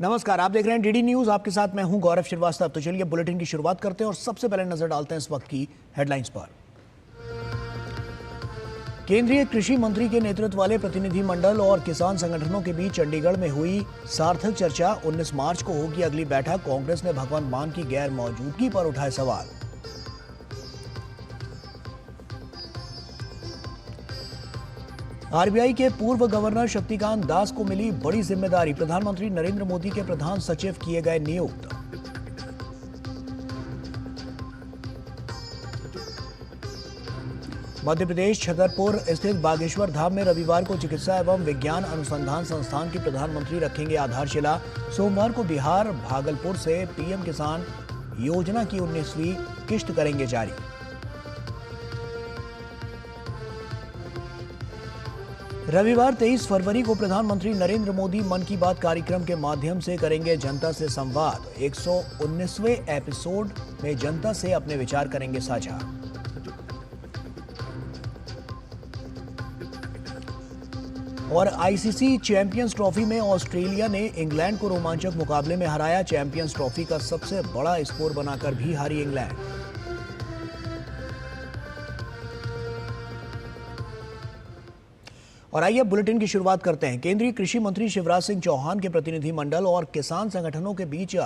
नमस्कार, आप देख रहे हैं डीडी न्यूज। आपके साथ मैं हूं गौरव श्रीवास्तव। तो चलिए बुलेटिन की शुरुआत करते हैं और सबसे पहले नजर डालते हैं इस वक्त की हेडलाइंस पर। केंद्रीय कृषि मंत्री के नेतृत्व वाले प्रतिनिधिमंडल और किसान संगठनों के बीच चंडीगढ़ में हुई सार्थक चर्चा। 19 मार्च को होगी अगली बैठक। कांग्रेस ने भगवंत मान की गैर मौजूदगी पर उठाए सवाल। आरबीआई के पूर्व गवर्नर शक्तिकांत दास को मिली बड़ी जिम्मेदारी। प्रधानमंत्री नरेंद्र मोदी के प्रधान सचिव किए गए नियुक्त। मध्य प्रदेश छतरपुर स्थित बागेश्वर धाम में रविवार को चिकित्सा एवं विज्ञान अनुसंधान संस्थान की प्रधानमंत्री रखेंगे आधारशिला। सोमवार को बिहार भागलपुर से पीएम किसान योजना की 19वीं किश्त करेंगे जारी। रविवार 23 फरवरी को प्रधानमंत्री नरेंद्र मोदी मन की बात कार्यक्रम के माध्यम से करेंगे जनता से संवाद। 119वें एपिसोड में जनता से अपने विचार करेंगे साझा। और आईसीसी चैंपियंस ट्रॉफी में ऑस्ट्रेलिया ने इंग्लैंड को रोमांचक मुकाबले में हराया। चैंपियंस ट्रॉफी का सबसे बड़ा स्कोर बनाकर भी हारी इंग्लैंड। और आइए बुलेटिन की शुरुआत करते हैं। केंद्रीय कृषि मंत्री शिवराज सिंह चौहान के प्रतिनिधिमंडल और किसान संगठनों के बीच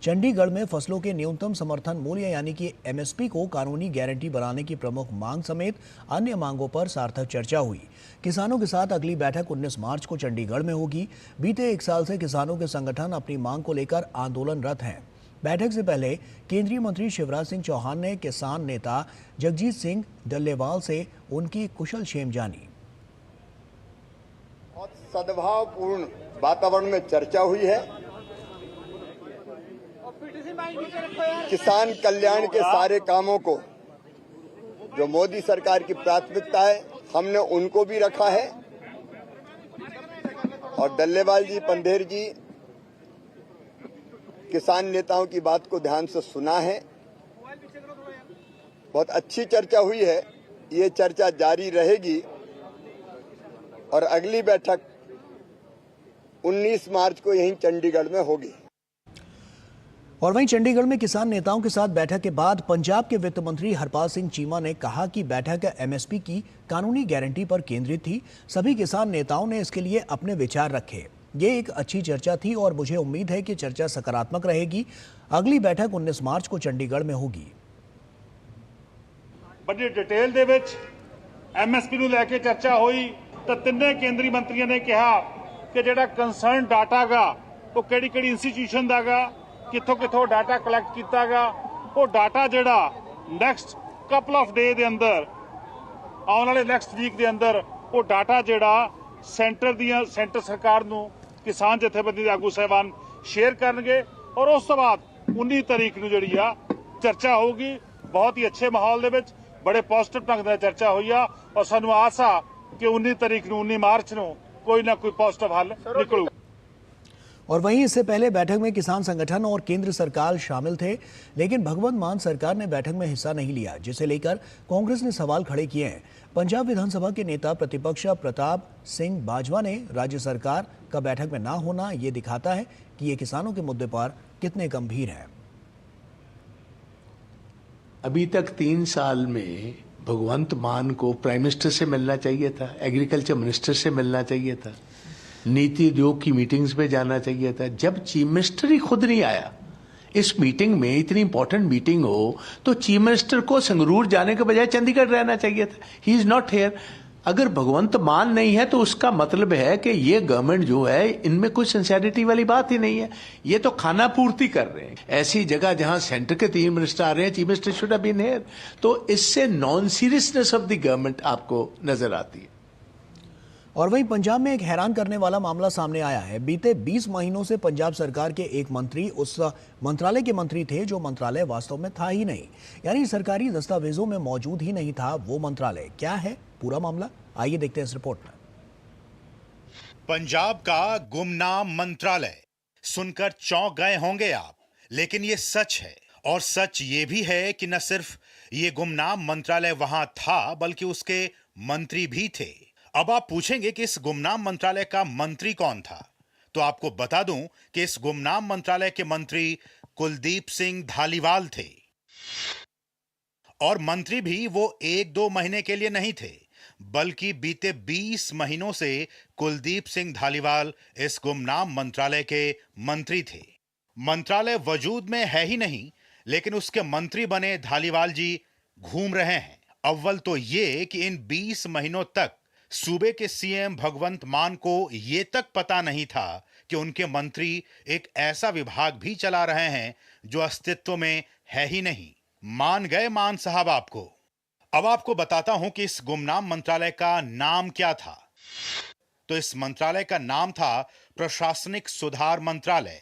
चंडीगढ़ में फसलों के न्यूनतम समर्थन मूल्य यानी कि एमएसपी को कानूनी गारंटी बनाने की प्रमुख मांग समेत अन्य मांगों पर सार्थक चर्चा हुई। किसानों के साथ अगली बैठक 19 मार्च को चंडीगढ़ में होगी। बीते 1 साल से किसानों के संगठन अपनी मांग को लेकर आंदोलनरत हैं। बैठक से पहले केंद्रीय मंत्री शिवराज सिंह चौहान ने किसान नेता जगजीत सिंह डल्लेवाल से उनकी कुशल क्षेम जानी। सद्भावपूर्ण वातावरण में चर्चा हुई है। किसान कल्याण के सारे कामों को जो मोदी सरकार की प्राथमिकता है, हमने उनको भी रखा है। और डल्लेवाल जी, पंधेर जी, किसान नेताओं की बात को ध्यान से सुना है। बहुत अच्छी चर्चा हुई है। ये चर्चा जारी रहेगी और अगली बैठक 19 मार्च को यहीं चंडीगढ़ में होगी। और वहीं चंडीगढ़ में किसान नेताओं के साथ बैठक के बाद पंजाब के वित्त मंत्री हरपाल सिंह चीमा ने कहा कि बैठक एमएसपी की कानूनी गारंटी पर केंद्रित थी। सभी किसान नेताओं ने इसके लिए अपने विचार रखे। ये एक अच्छी चर्चा थी और मुझे उम्मीद है कि चर्चा सकारात्मक रहेगी। अगली बैठक 19 मार्च को चंडीगढ़ में होगी। बड़ी डिटेल दे विच एमएसपी ਨੂੰ ਲੈ ਕੇ ਚਰਚਾ ਹੋਈ ਤਾਂ ਤਿੰਨੇ ਕੇਂਦਰੀ ਮੰਤਰੀਆਂ ਨੇ ਕਿਹਾ ਕਿ ਜਿਹੜਾ ਕੰਸਰਨ ਡਾਟਾ ਗਾ ਉਹ ਕਿਹੜੀ ਇੰਸਟੀਟਿਊਸ਼ਨ ਦਾ ਗਾ, ਕਿੱਥੋਂ ਡਾਟਾ ਕਲੈਕਟ ਕੀਤਾ ਗਾ, ਉਹ ਡਾਟਾ ਜਿਹੜਾ ਨੈਕਸਟ ਕਪਲ ਆਫ ਡੇ ਦੇ ਅੰਦਰ ਆਉਣ ਵਾਲੇ ਨੈਕਸਟ ਵੀਕ ਦੇ ਅੰਦਰ ਉਹ ਡਾਟਾ ਜਿਹੜਾ ਸੈਂਟਰ ਸਰਕਾਰ ਨੂੰ ਕਿਸਾਨ ਜਥੇਬੰਦੀ ਦੇ ਆਗੂ ਸਾਹਿਬਾਨ ਸ਼ੇਅਰ ਕਰਨਗੇ। ਔਰ ਉਸ ਤੋਂ ਬਾਅਦ 19 ਤਾਰੀਖ ਨੂੰ ਜਿਹੜੀ ਆ ਚਰਚਾ ਹੋਊਗੀ। ਬਹੁਤ ਹੀ ਅੱਛੇ ਮਾਹੌਲ ਦੇ ਵਿੱਚ बड़े पॉजिटिव ढंग से चर्चा हुई है और सानू आस आ कि 19 तारीख ਨੂੰ 19 मार्च ਨੂੰ कोई ना कोई पॉजिटिव हल निकलू। और वहीं इससे पहले बैठक में किसान संगठन और केंद्र सरकार शामिल थे, लेकिन भगवंत मान सरकार ने बैठक में हिस्सा नहीं लिया, जिसे लेकर कांग्रेस ने सवाल खड़े किए हैं। पंजाब विधानसभा के नेता प्रतिपक्ष प्रताप सिंह बाजवा ने राज्य सरकार का बैठक में ना होना ये दिखाता है कि ये किसानों के मुद्दे पर कितने गंभीर हैं। अभी तक 3 साल में भगवंत मान को प्राइम मिनिस्टर से मिलना चाहिए था, एग्रीकल्चर मिनिस्टर से मिलना चाहिए था, नीति उद्योग की मीटिंग्स में जाना चाहिए था। जब चीफ मिनिस्टर ही खुद नहीं आया इस मीटिंग में, इतनी इंपॉर्टेंट मीटिंग हो तो चीफ मिनिस्टर को संगरूर जाने के बजाय चंडीगढ़ रहना चाहिए था। He is not here. अगर भगवंत मान नहीं है तो उसका मतलब है कि ये गवर्नमेंट जो है इनमें कोई सिंसियरिटी वाली बात ही नहीं है। ये तो खाना पूर्ति कर रहे हैं। ऐसी जगह जहां सेंटर के 3 मिनिस्टर आ रहे हैं, chief minister should have been here. तो इससे non seriousness of the government आपको नजर आती है। और वहीं पंजाब में एक हैरान करने वाला मामला सामने आया है। बीते 20 महीनों से पंजाब सरकार के एक मंत्री उस मंत्रालय के मंत्री थे जो मंत्रालय वास्तव में था ही नहीं, यानी सरकारी दस्तावेजों में मौजूद ही नहीं था वो मंत्रालय। क्या है पूरा मामला, आइए देखते हैं इस रिपोर्ट में। पंजाब का गुमनाम मंत्रालय सुनकर चौंक गए होंगे आप, लेकिन ये सच है। और सच ये भी है कि न सिर्फ ये गुमनाम मंत्रालय वहां था बल्कि उसके मंत्री भी थे। अब आप पूछेंगे कि इस गुमनाम मंत्रालय का मंत्री कौन था, तो आपको बता दूं कि इस गुमनाम मंत्रालय के मंत्री कुलदीप सिंह धालीवाल थे। और मंत्री भी वो 1-2 महीने के लिए नहीं थे, बल्कि बीते 20 महीनों से कुलदीप सिंह धालीवाल इस गुमनाम मंत्रालय के मंत्री थे। मंत्रालय वजूद में है ही नहीं, लेकिन उसके मंत्री बने धालीवाल जी घूम रहे हैं। अव्वल तो ये कि इन 20 महीनों तक सूबे के सीएम भगवंत मान को ये तक पता नहीं था कि उनके मंत्री एक ऐसा विभाग भी चला रहे हैं जो अस्तित्व में है ही नहीं। मान गए मान साहब आपको। अब आपको बताता हूं कि इस गुमनाम मंत्रालय का नाम क्या था। तो इस मंत्रालय का नाम था प्रशासनिक सुधार मंत्रालय।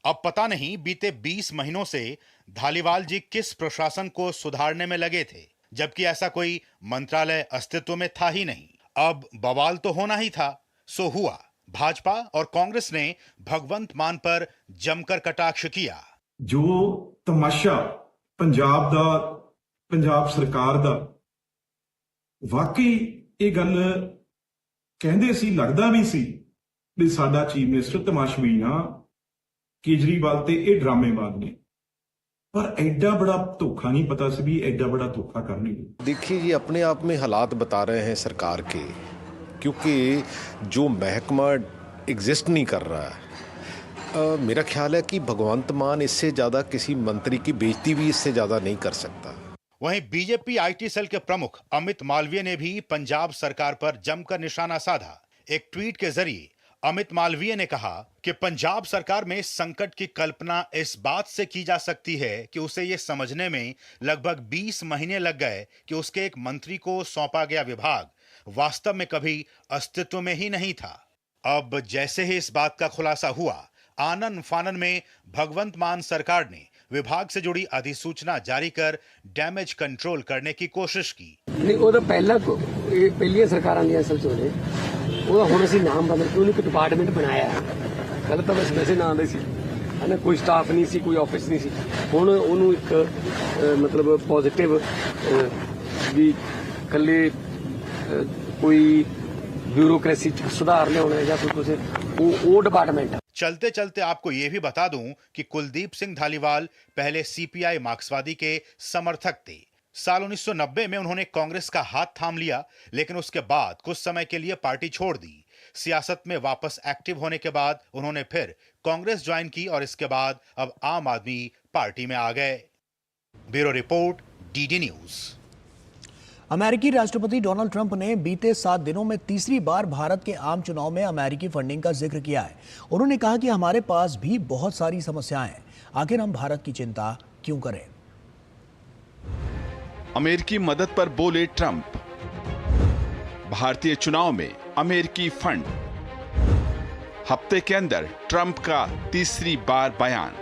अब पता नहीं बीते 20 महीनों से धालीवाल जी किस प्रशासन को सुधारने में लगे थे, जबकि ऐसा कोई मंत्रालय अस्तित्व में था ही नहीं। अब बवाल तो होना ही था, सो हुआ। भाजपा और कांग्रेस ने भगवंत मान पर जमकर कटाक्ष किया। जो तमाशा पंजाब दा, पंजाब सरकार दा, वाकई ये गल कहंदे सी, लगदा भी सी भी साडा चीफ मिनिस्टर तमाशबीन आ, केजरीवाल ते ये ड्रामेबाज ने, पर एडा बड़ा धोखा नहीं पता सी भी एडा बड़ा धोखा करनेंगे। देखिए ये अपने आप में हालात बता रहे हैं सरकार के, क्योंकि जो महकमा एग्जिस्ट नहीं कर रहा है, मेरा ख्याल है कि भगवंत मान इससे ज्यादा किसी मंत्री की बेइज्जती भी इससे ज्यादा नहीं कर सकता। वहीं बीजेपी आईटी सेल के प्रमुख अमित मालवीय ने भी पंजाब सरकार पर जमकर निशाना साधा। एक ट्वीट के जरिए अमित मालवीय ने कहा कि पंजाब सरकार में संकट की कल्पना इस बात से की जा सकती है कि उसे ये समझने में लगभग 20 महीने लग गए कि उसके एक मंत्री को सौंपा गया विभाग वास्तव में कभी अस्तित्व में ही नहीं था। अब जैसे ही इस बात का खुलासा हुआ, आनन फानन में भगवंत मान सरकार ने विभाग से जुड़ी अधिसूचना जारी कर डैमेज कंट्रोल करने की कोशिश की। नहीं, वो तो पहली सरकारां दी असल च होने ਉਹਦਾ ਹੁਣ ਅਸੀਂ ਨਾਮ ਬਦਲ ਕੇ ਉਹਨੂੰ ਇੱਕ ਡਿਪਾਰਟਮੈਂਟ ਬਣਾਇਆ ਹੈ। ਪਹਿਲਾਂ ਤਾਂ ਬਸ ਵੈਸੇ ਨਾਂ ਦੇ ਸੀ, ਹਨਾ, ਕੋਈ ਸਟਾਫ ਨਹੀਂ ਸੀ, ਕੋਈ ਆਫਿਸ ਨਹੀਂ ਸੀ। ਹੁਣ ਉਹਨੂੰ ਇੱਕ ਮਤਲਬ ਪੋਜ਼ਿਟਿਵ ਵੀ ਇਕੱਲੇ ਕੋਈ ब्यूरोक्रेसी सुधार लिया या फिर कुछ वो डिपार्टमेंट। चलते चलते आपको यह भी बता दूं कि कुलदीप सिंह धालीवाल पहले सीपीआई मार्क्सवादी के समर्थक थे। साल 1990 में उन्होंने कांग्रेस का हाथ थाम लिया, लेकिन उसके बाद कुछ समय के लिए पार्टी छोड़ दी। सियासत में वापस एक्टिव होने के बाद उन्होंने फिर कांग्रेस ज्वाइन की और इसके बाद अब आम आदमी पार्टी में आ गए। Bureau report, DD news. अमेरिकी राष्ट्रपति डोनाल्ड ट्रंप ने बीते 7 दिनों में तीसरी बार भारत के आम चुनाव में अमेरिकी फंडिंग का जिक्र किया है। उन्होंने कहा कि हमारे पास भी बहुत सारी समस्याएं हैं, आखिर हम भारत की चिंता क्यों करें। अमेरिकी मदद पर बोले ट्रंप। भारतीय चुनाव में अमेरिकी फंड। हफ्ते के अंदर ट्रंप का तीसरी बार बयान।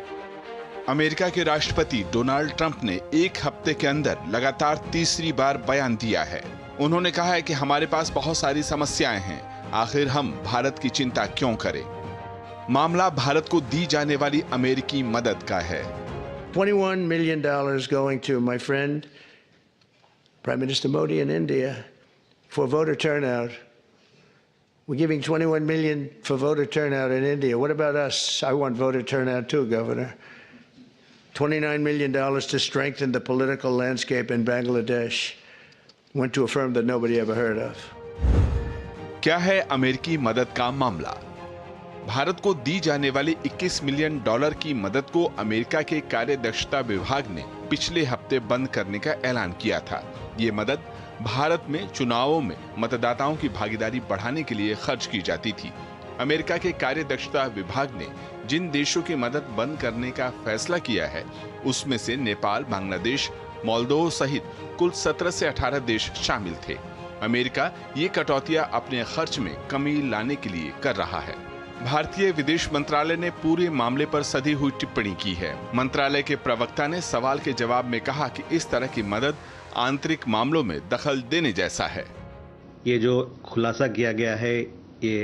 अमेरिका के राष्ट्रपति डोनाल्ड ट्रंप ने एक हफ्ते के अंदर लगातार तीसरी बार बयान दिया है। उन्होंने कहा है कि हमारे पास बहुत सारी समस्याएं हैं, आखिर हम भारत की चिंता क्यों करें। मामला भारत को दी जाने वाली अमेरिकी मदद का है। $21 million going to my friend Prime Minister Modi in India for voter turnout. We're giving $21 million for voter turnout in India. What about us? I want voter turnout too, Governor. $29 million to strengthen the political landscape in Bangladesh. Went to a firm that nobody ever heard of. क्या है अमेरिकी मदद का मामला? भारत को दी जाने वाली $21 million की मदद को अमेरिका के कार्यदक्षता विभाग ने पिछले हफ्ते बंद करने का ऐलान किया था। ये मदद भारत में चुनावों में मतदाताओं की भागीदारी बढ़ाने के लिए खर्च की जाती थी। अमेरिका के कार्यदक्षता विभाग ने जिन देशों की मदद बंद करने का फैसला किया है, उसमें से नेपाल, बांग्लादेश, मोल्दोव सहित कुल 17 से 18 देश शामिल थे। अमेरिका ये कटौतियां अपने खर्च में कमी लाने के लिए कर रहा है। भारतीय विदेश मंत्रालय ने पूरे मामले पर सधी हुई टिप्पणी की है। मंत्रालय के प्रवक्ता ने सवाल के जवाब में कहा कि इस तरह की मदद आंतरिक मामलों में दखल देने जैसा है। ये जो खुलासा किया गया है ये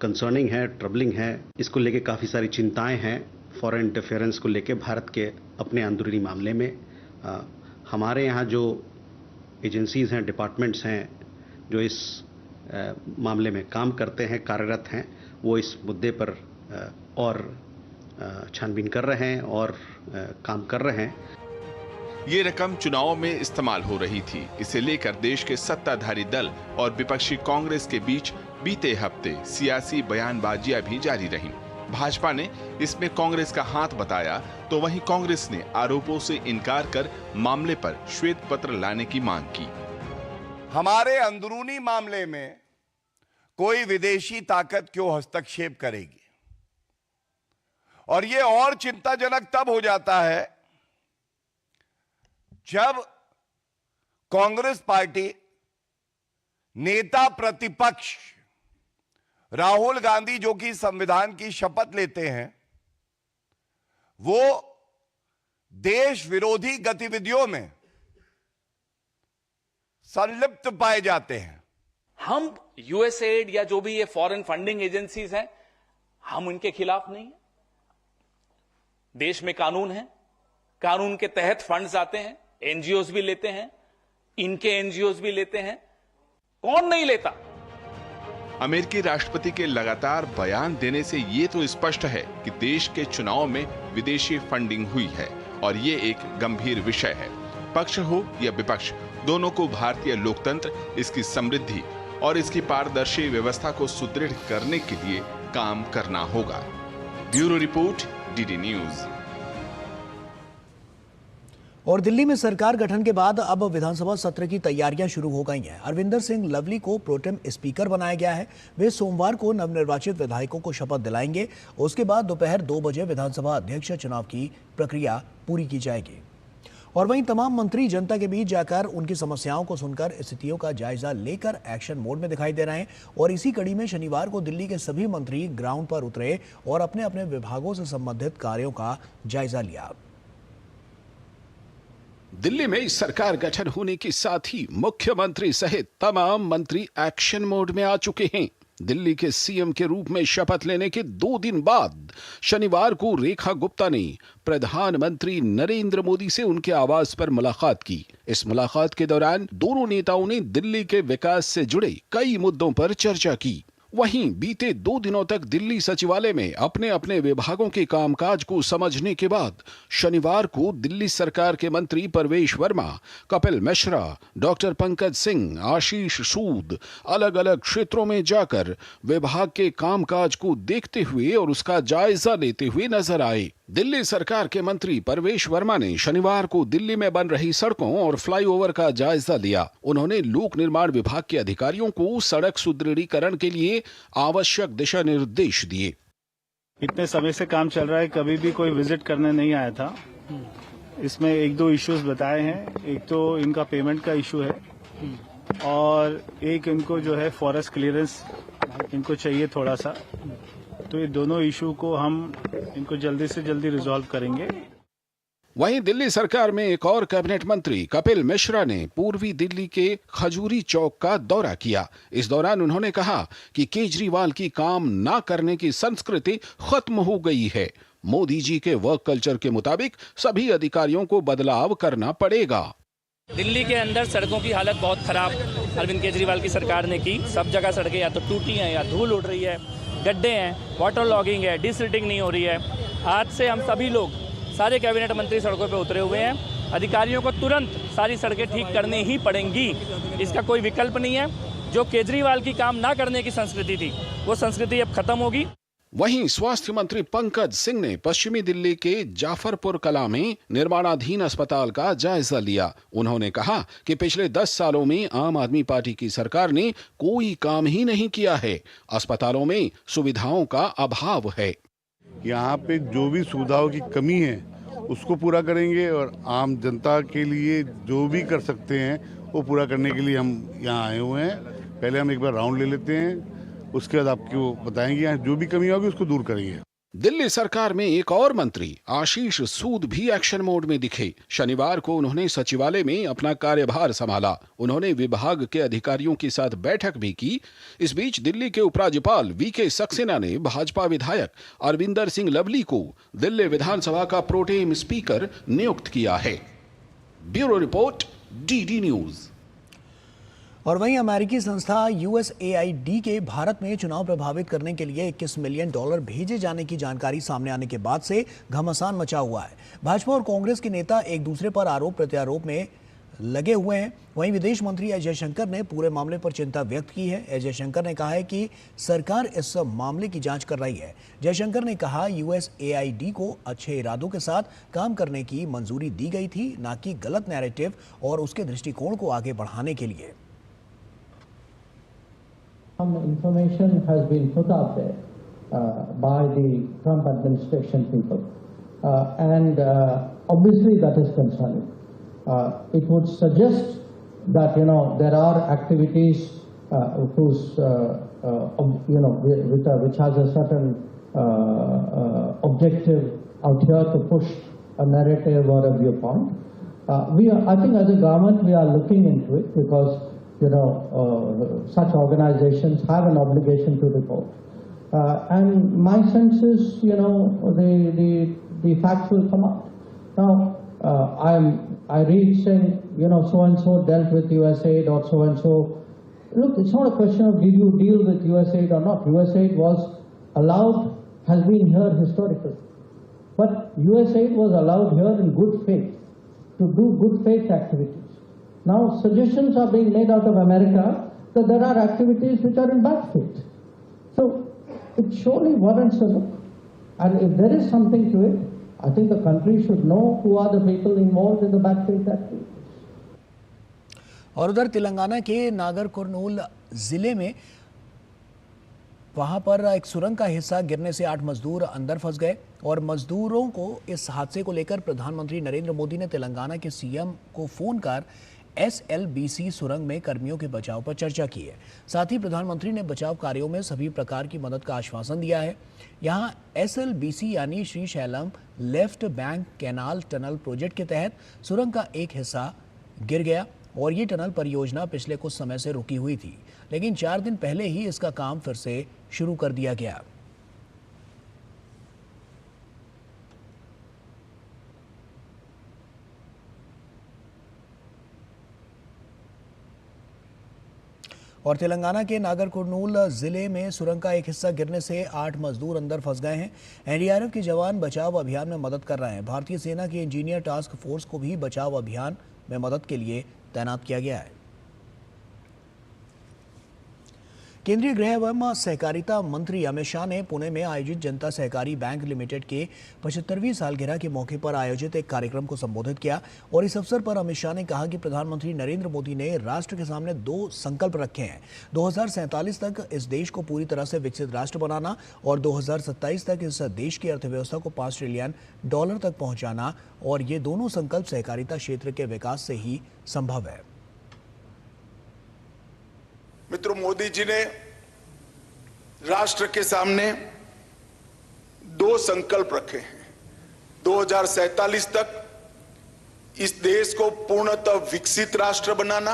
कंसर्निंग है, ट्रबलिंग है। इसको लेके काफ़ी सारी चिंताएं हैं। फॉरेन इंटरफेरेंस को लेके भारत के अपने अंदरूनी मामले में हमारे यहाँ जो एजेंसीज हैं, डिपार्टमेंट्स हैं, जो इस मामले में काम करते हैं, कार्यरत हैं, वो इस मुद्दे पर और छानबीन कर रहे हैं और काम कर रहे हैं। ये रकम चुनाव में इस्तेमाल हो रही थी। इसे लेकर देश के सत्ताधारी दल और विपक्षी कांग्रेस के बीच बीते हफ्ते सियासी बयानबाजियां भी जारी रहीं। भाजपा ने इसमें कांग्रेस का हाथ बताया तो वहीं कांग्रेस ने आरोपों से इनकार कर मामले पर श्वेत पत्र लाने की मांग की। हमारे अंदरूनी मामले में कोई विदेशी ताकत क्यों हस्तक्षेप करेगी? और ये और चिंताजनक तब हो जाता है जब कांग्रेस पार्टी नेता प्रतिपक्ष राहुल गांधी, जो कि संविधान की शपथ लेते हैं, वो देश विरोधी गतिविधियों में संलिप्त पाए जाते हैं। हम यूएसएड या जो भी ये फॉरेन फंडिंग एजेंसीज हैं, हम उनके खिलाफ नहीं है। देश में कानून है, कानून के तहत फंड्स आते हैं, एनजीओस भी लेते हैं, इनके एनजीओस भी लेते हैं, कौन नहीं लेता? अमेरिकी राष्ट्रपति के लगातार बयान देने से ये तो स्पष्ट है कि देश के चुनाव में विदेशी फंडिंग हुई है और ये एक गंभीर विषय है। पक्ष हो या विपक्ष, दोनों को भारतीय लोकतंत्र, इसकी समृद्धि और इसकी पारदर्शी व्यवस्था को सुदृढ़ करने के लिए काम करना होगा। Bureau report, DD news. और दिल्ली में सरकार गठन के बाद अब विधानसभा सत्र की तैयारियां शुरू हो गई हैं। अरविंदर सिंह लवली को प्रोटेम स्पीकर बनाया गया है। वे सोमवार को नवनिर्वाचित विधायकों को शपथ दिलाएंगे। उसके बाद दोपहर 2 बजे विधानसभा अध्यक्ष चुनाव की प्रक्रिया पूरी की जाएगी। और वहीं तमाम मंत्री जनता के बीच जाकर उनकी समस्याओं को सुनकर स्थितियों का जायजा लेकर एक्शन मोड में दिखाई दे रहे हैं। और इसी कड़ी में शनिवार को दिल्ली के सभी मंत्री ग्राउंड पर उतरे और अपने अपने विभागों से संबंधित कार्यों का जायजा लिया। दिल्ली में सरकार गठन होने के साथ ही मुख्यमंत्री सहित तमाम मंत्री एक्शन मोड में आ चुके हैं। दिल्ली के सीएम के रूप में शपथ लेने के 2 दिन बाद शनिवार को रेखा गुप्ता ने प्रधानमंत्री नरेंद्र मोदी से उनके आवास पर मुलाकात की। इस मुलाकात के दौरान दोनों नेताओं ने दिल्ली के विकास से जुड़े कई मुद्दों पर चर्चा की। वहीं बीते 2 दिनों तक दिल्ली सचिवालय में अपने अपने विभागों के कामकाज को समझने के बाद शनिवार को दिल्ली सरकार के मंत्री परवेश वर्मा, कपिल मिश्रा, डॉक्टर पंकज सिंह, आशीष सूद अलग अलग क्षेत्रों में जाकर विभाग के कामकाज को देखते हुए और उसका जायजा लेते हुए नजर आए। दिल्ली सरकार के मंत्री परवेश वर्मा ने शनिवार को दिल्ली में बन रही सड़कों और फ्लाईओवर का जायजा लिया। उन्होंने लोक निर्माण विभाग के अधिकारियों को सड़क सुदृढ़ीकरण के लिए आवश्यक दिशा निर्देश दिए। इतने समय से काम चल रहा है, कभी भी कोई विजिट करने नहीं आया था। इसमें 1-2 इश्यूज बताए हैं। एक तो इनका पेमेंट का इशू है और एक इनको जो है फॉरेस्ट क्लियरेंस इनको चाहिए थोड़ा सा। तो ये दोनों इशू को हम इनको जल्दी से जल्दी रिजॉल्व करेंगे। वहीं दिल्ली सरकार में एक और कैबिनेट मंत्री कपिल मिश्रा ने पूर्वी दिल्ली के खजूरी चौक का दौरा किया। इस दौरान उन्होंने कहा कि केजरीवाल की काम ना करने की संस्कृति खत्म हो गई है। मोदी जी के वर्क कल्चर के मुताबिक सभी अधिकारियों को बदलाव करना पड़ेगा। दिल्ली के अंदर सड़कों की हालत बहुत खराब अरविंद केजरीवाल की सरकार ने की। सब जगह सड़कें या तो टूटी हैं या धूल उड़ रही है, गड्ढे हैं, वाटर लॉगिंग है, डिसिल्टिंग नहीं हो रही है। आज से हम सभी लोग, सारे कैबिनेट मंत्री सड़कों पे उतरे हुए हैं। अधिकारियों को तुरंत सारी सड़कें ठीक करनी ही पड़ेंगी, इसका कोई विकल्प नहीं है। जो केजरीवाल की काम ना करने की संस्कृति थी, वो संस्कृति अब खत्म होगी। वहीं स्वास्थ्य मंत्री पंकज सिंह ने पश्चिमी दिल्ली के जाफरपुर कला में निर्माणाधीन अस्पताल का जायजा लिया। उन्होंने कहा कि पिछले 10 सालों में आम आदमी पार्टी की सरकार ने कोई काम ही नहीं किया है। अस्पतालों में सुविधाओं का अभाव है। यहाँ पे जो भी सुविधाओं की कमी है उसको पूरा करेंगे और आम जनता के लिए जो भी कर सकते हैं वो पूरा करने के लिए हम यहाँ आए हुए हैं। पहले हम एक बार राउंड ले लेते हैं, उसके बाद आपको बताएंगे यहाँ जो भी कमी होगी उसको दूर करेंगे। दिल्ली सरकार में एक और मंत्री आशीष सूद भी एक्शन मोड में दिखे। शनिवार को उन्होंने सचिवालय में अपना कार्यभार संभाला। उन्होंने विभाग के अधिकारियों के साथ बैठक भी की। इस बीच दिल्ली के उपराज्यपाल वीके सक्सेना ने भाजपा विधायक अरविंदर सिंह लवली को दिल्ली विधानसभा का प्रोटेम स्पीकर नियुक्त किया है। Bureau report, DD news. और वहीं अमेरिकी संस्था USAID के भारत में चुनाव प्रभावित करने के लिए $21 मिलियन भेजे जाने की जानकारी सामने आने के बाद से घमासान मचा हुआ है। भाजपा और कांग्रेस के नेता एक दूसरे पर आरोप प्रत्यारोप में लगे हुए हैं। वहीं विदेश मंत्री एस जयशंकर ने पूरे मामले पर चिंता व्यक्त की है। एस जयशंकर ने कहा है कि सरकार इस मामले की जांच कर रही है। जयशंकर ने कहा USAID को अच्छे इरादों के साथ काम करने की मंजूरी दी गई थी, ना कि गलत नैरेटिव और उसके दृष्टिकोण को आगे बढ़ाने के लिए। Some information has been put out there by the Trump administration people, and obviously that is concerning. It would suggest that there are activities whose which has a certain objective out here to push a narrative or a viewpoint. I think as a government we are looking into it because such organizations have an obligation to report. And my sense is, the facts will come out. Now, I read saying, so and so dealt with USAID or so and so. Look, it's not a question of did you deal with USAID or not. USAID was allowed, has been here historically. But USAID was allowed here in good faith, to do good faith activities. Now, suggestions are being made out of America that there are activities which are in bad faith. So, it surely warrants a look. And if there is something to it, I think the country should know who are the people involved in the bad faith activities. और उधर तेलंगाना के नागर कुर्नूल जिले में वहां पर एक सुरंग का हिस्सा गिरने से 8 मजदूर अंदर फंस गए और मजदूरों को इस हादसे को लेकर प्रधानमंत्री नरेंद्र मोदी ने तेलंगाना के सीएम को फोन कर SLBC सुरंग में कर्मियों के बचाव पर चर्चा की है। साथ ही प्रधानमंत्री ने बचाव कार्यों में सभी प्रकार की मदद का आश्वासन दिया है। यहां SLBC यानी Shri Shailam left bank canal tunnel project के तहत सुरंग का एक हिस्सा गिर गया और ये टनल परियोजना पिछले कुछ समय से रुकी हुई थी, लेकिन 4 दिन पहले ही इसका काम फिर से शुरू कर दिया गया। और तेलंगाना के नागर कुर्नूल जिले में सुरंग का एक हिस्सा गिरने से 8 मजदूर अंदर फंस गए हैं। NDRF के जवान बचाव अभियान में मदद कर रहे हैं। भारतीय सेना के इंजीनियर टास्क फोर्स को भी बचाव अभियान में मदद के लिए तैनात किया गया है। केंद्रीय गृह एवं सहकारिता मंत्री अमित शाह ने पुणे में आयोजित जनता सहकारी बैंक लिमिटेड के 75वीं सालगिरह के मौके पर आयोजित एक कार्यक्रम को संबोधित किया और इस अवसर पर अमित शाह ने कहा कि प्रधानमंत्री नरेंद्र मोदी ने राष्ट्र के सामने 2 संकल्प रखे हैं। 2047 तक इस देश को पूरी तरह से विकसित राष्ट्र बनाना और 2027 तक इस देश की अर्थव्यवस्था को $5 ट्रिलियन तक पहुंचाना, और ये दोनों संकल्प सहकारिता क्षेत्र के विकास से ही संभव है। मित्रों, मोदी जी ने राष्ट्र के सामने 2 संकल्प रखे हैं। 2047 तक इस देश को पूर्णतः विकसित राष्ट्र बनाना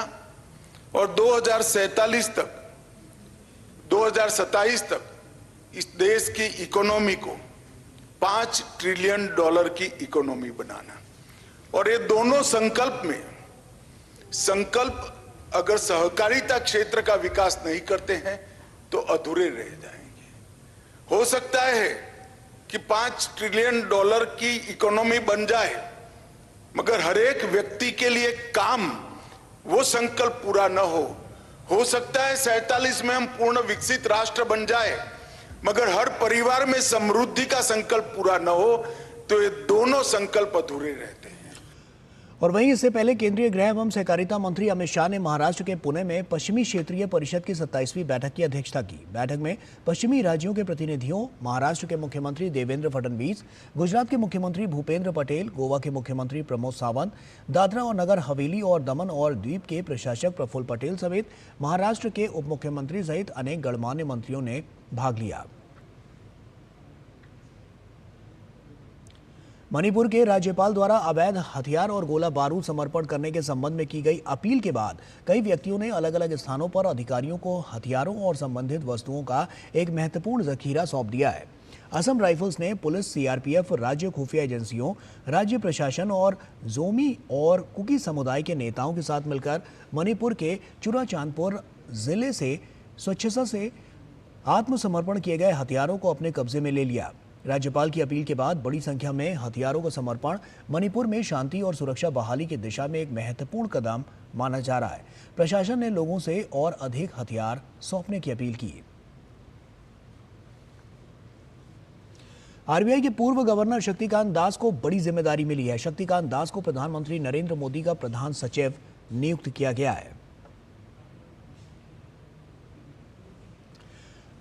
और 2027 तक इस देश की इकोनॉमी को $5 ट्रिलियन की इकोनॉमी बनाना। और ये दोनों संकल्प अगर सहकारिता क्षेत्र का विकास नहीं करते हैं तो अधूरे रह जाएंगे। हो सकता है कि $5 ट्रिलियन की इकोनॉमी बन जाए, मगर हर एक व्यक्ति के लिए काम, वो संकल्प पूरा न हो सकता है 47 में हम पूर्ण विकसित राष्ट्र बन जाए, मगर हर परिवार में समृद्धि का संकल्प पूरा न हो, तो ये दोनों संकल्प अधूरे रहते हैं। और वहीं इससे पहले केंद्रीय गृह एवं सहकारिता मंत्री अमित शाह ने महाराष्ट्र के पुणे में पश्चिमी क्षेत्रीय परिषद की 27वीं बैठक की अध्यक्षता की। बैठक में पश्चिमी राज्यों के प्रतिनिधियों, महाराष्ट्र के मुख्यमंत्री देवेंद्र फडणवीस, गुजरात के मुख्यमंत्री भूपेंद्र पटेल, गोवा के मुख्यमंत्री प्रमोद सावंत, दादरा और नगर हवेली और दमन और द्वीप के प्रशासक प्रफुल्ल पटेल समेत महाराष्ट्र के उप मुख्यमंत्री सहित अनेक गणमान्य मंत्रियों ने भाग लिया। मणिपुर के राज्यपाल द्वारा अवैध हथियार और गोला बारूद समर्पण करने के संबंध में की गई अपील के बाद कई व्यक्तियों ने अलग अलग स्थानों पर अधिकारियों को हथियारों और संबंधित वस्तुओं का एक महत्वपूर्ण जखीरा सौंप दिया है। असम राइफल्स ने पुलिस, सीआरपीएफ, राज्य खुफिया एजेंसियों, राज्य प्रशासन और जोमी और कुकी समुदाय के नेताओं के साथ मिलकर मणिपुर के चुराचांदपुर जिले से स्वच्छता से आत्मसमर्पण किए गए हथियारों को अपने कब्जे में ले लिया। राज्यपाल की अपील के बाद बड़ी संख्या में हथियारों का समर्पण मणिपुर में शांति और सुरक्षा बहाली की दिशा में एक महत्वपूर्ण कदम माना जा रहा है। प्रशासन ने लोगों से और अधिक हथियार सौंपने की अपील की। आरबीआई के पूर्व गवर्नर शक्तिकांत दास को बड़ी जिम्मेदारी मिली है। शक्तिकांत दास को प्रधानमंत्री नरेंद्र मोदी का प्रधान सचिव नियुक्त किया गया है।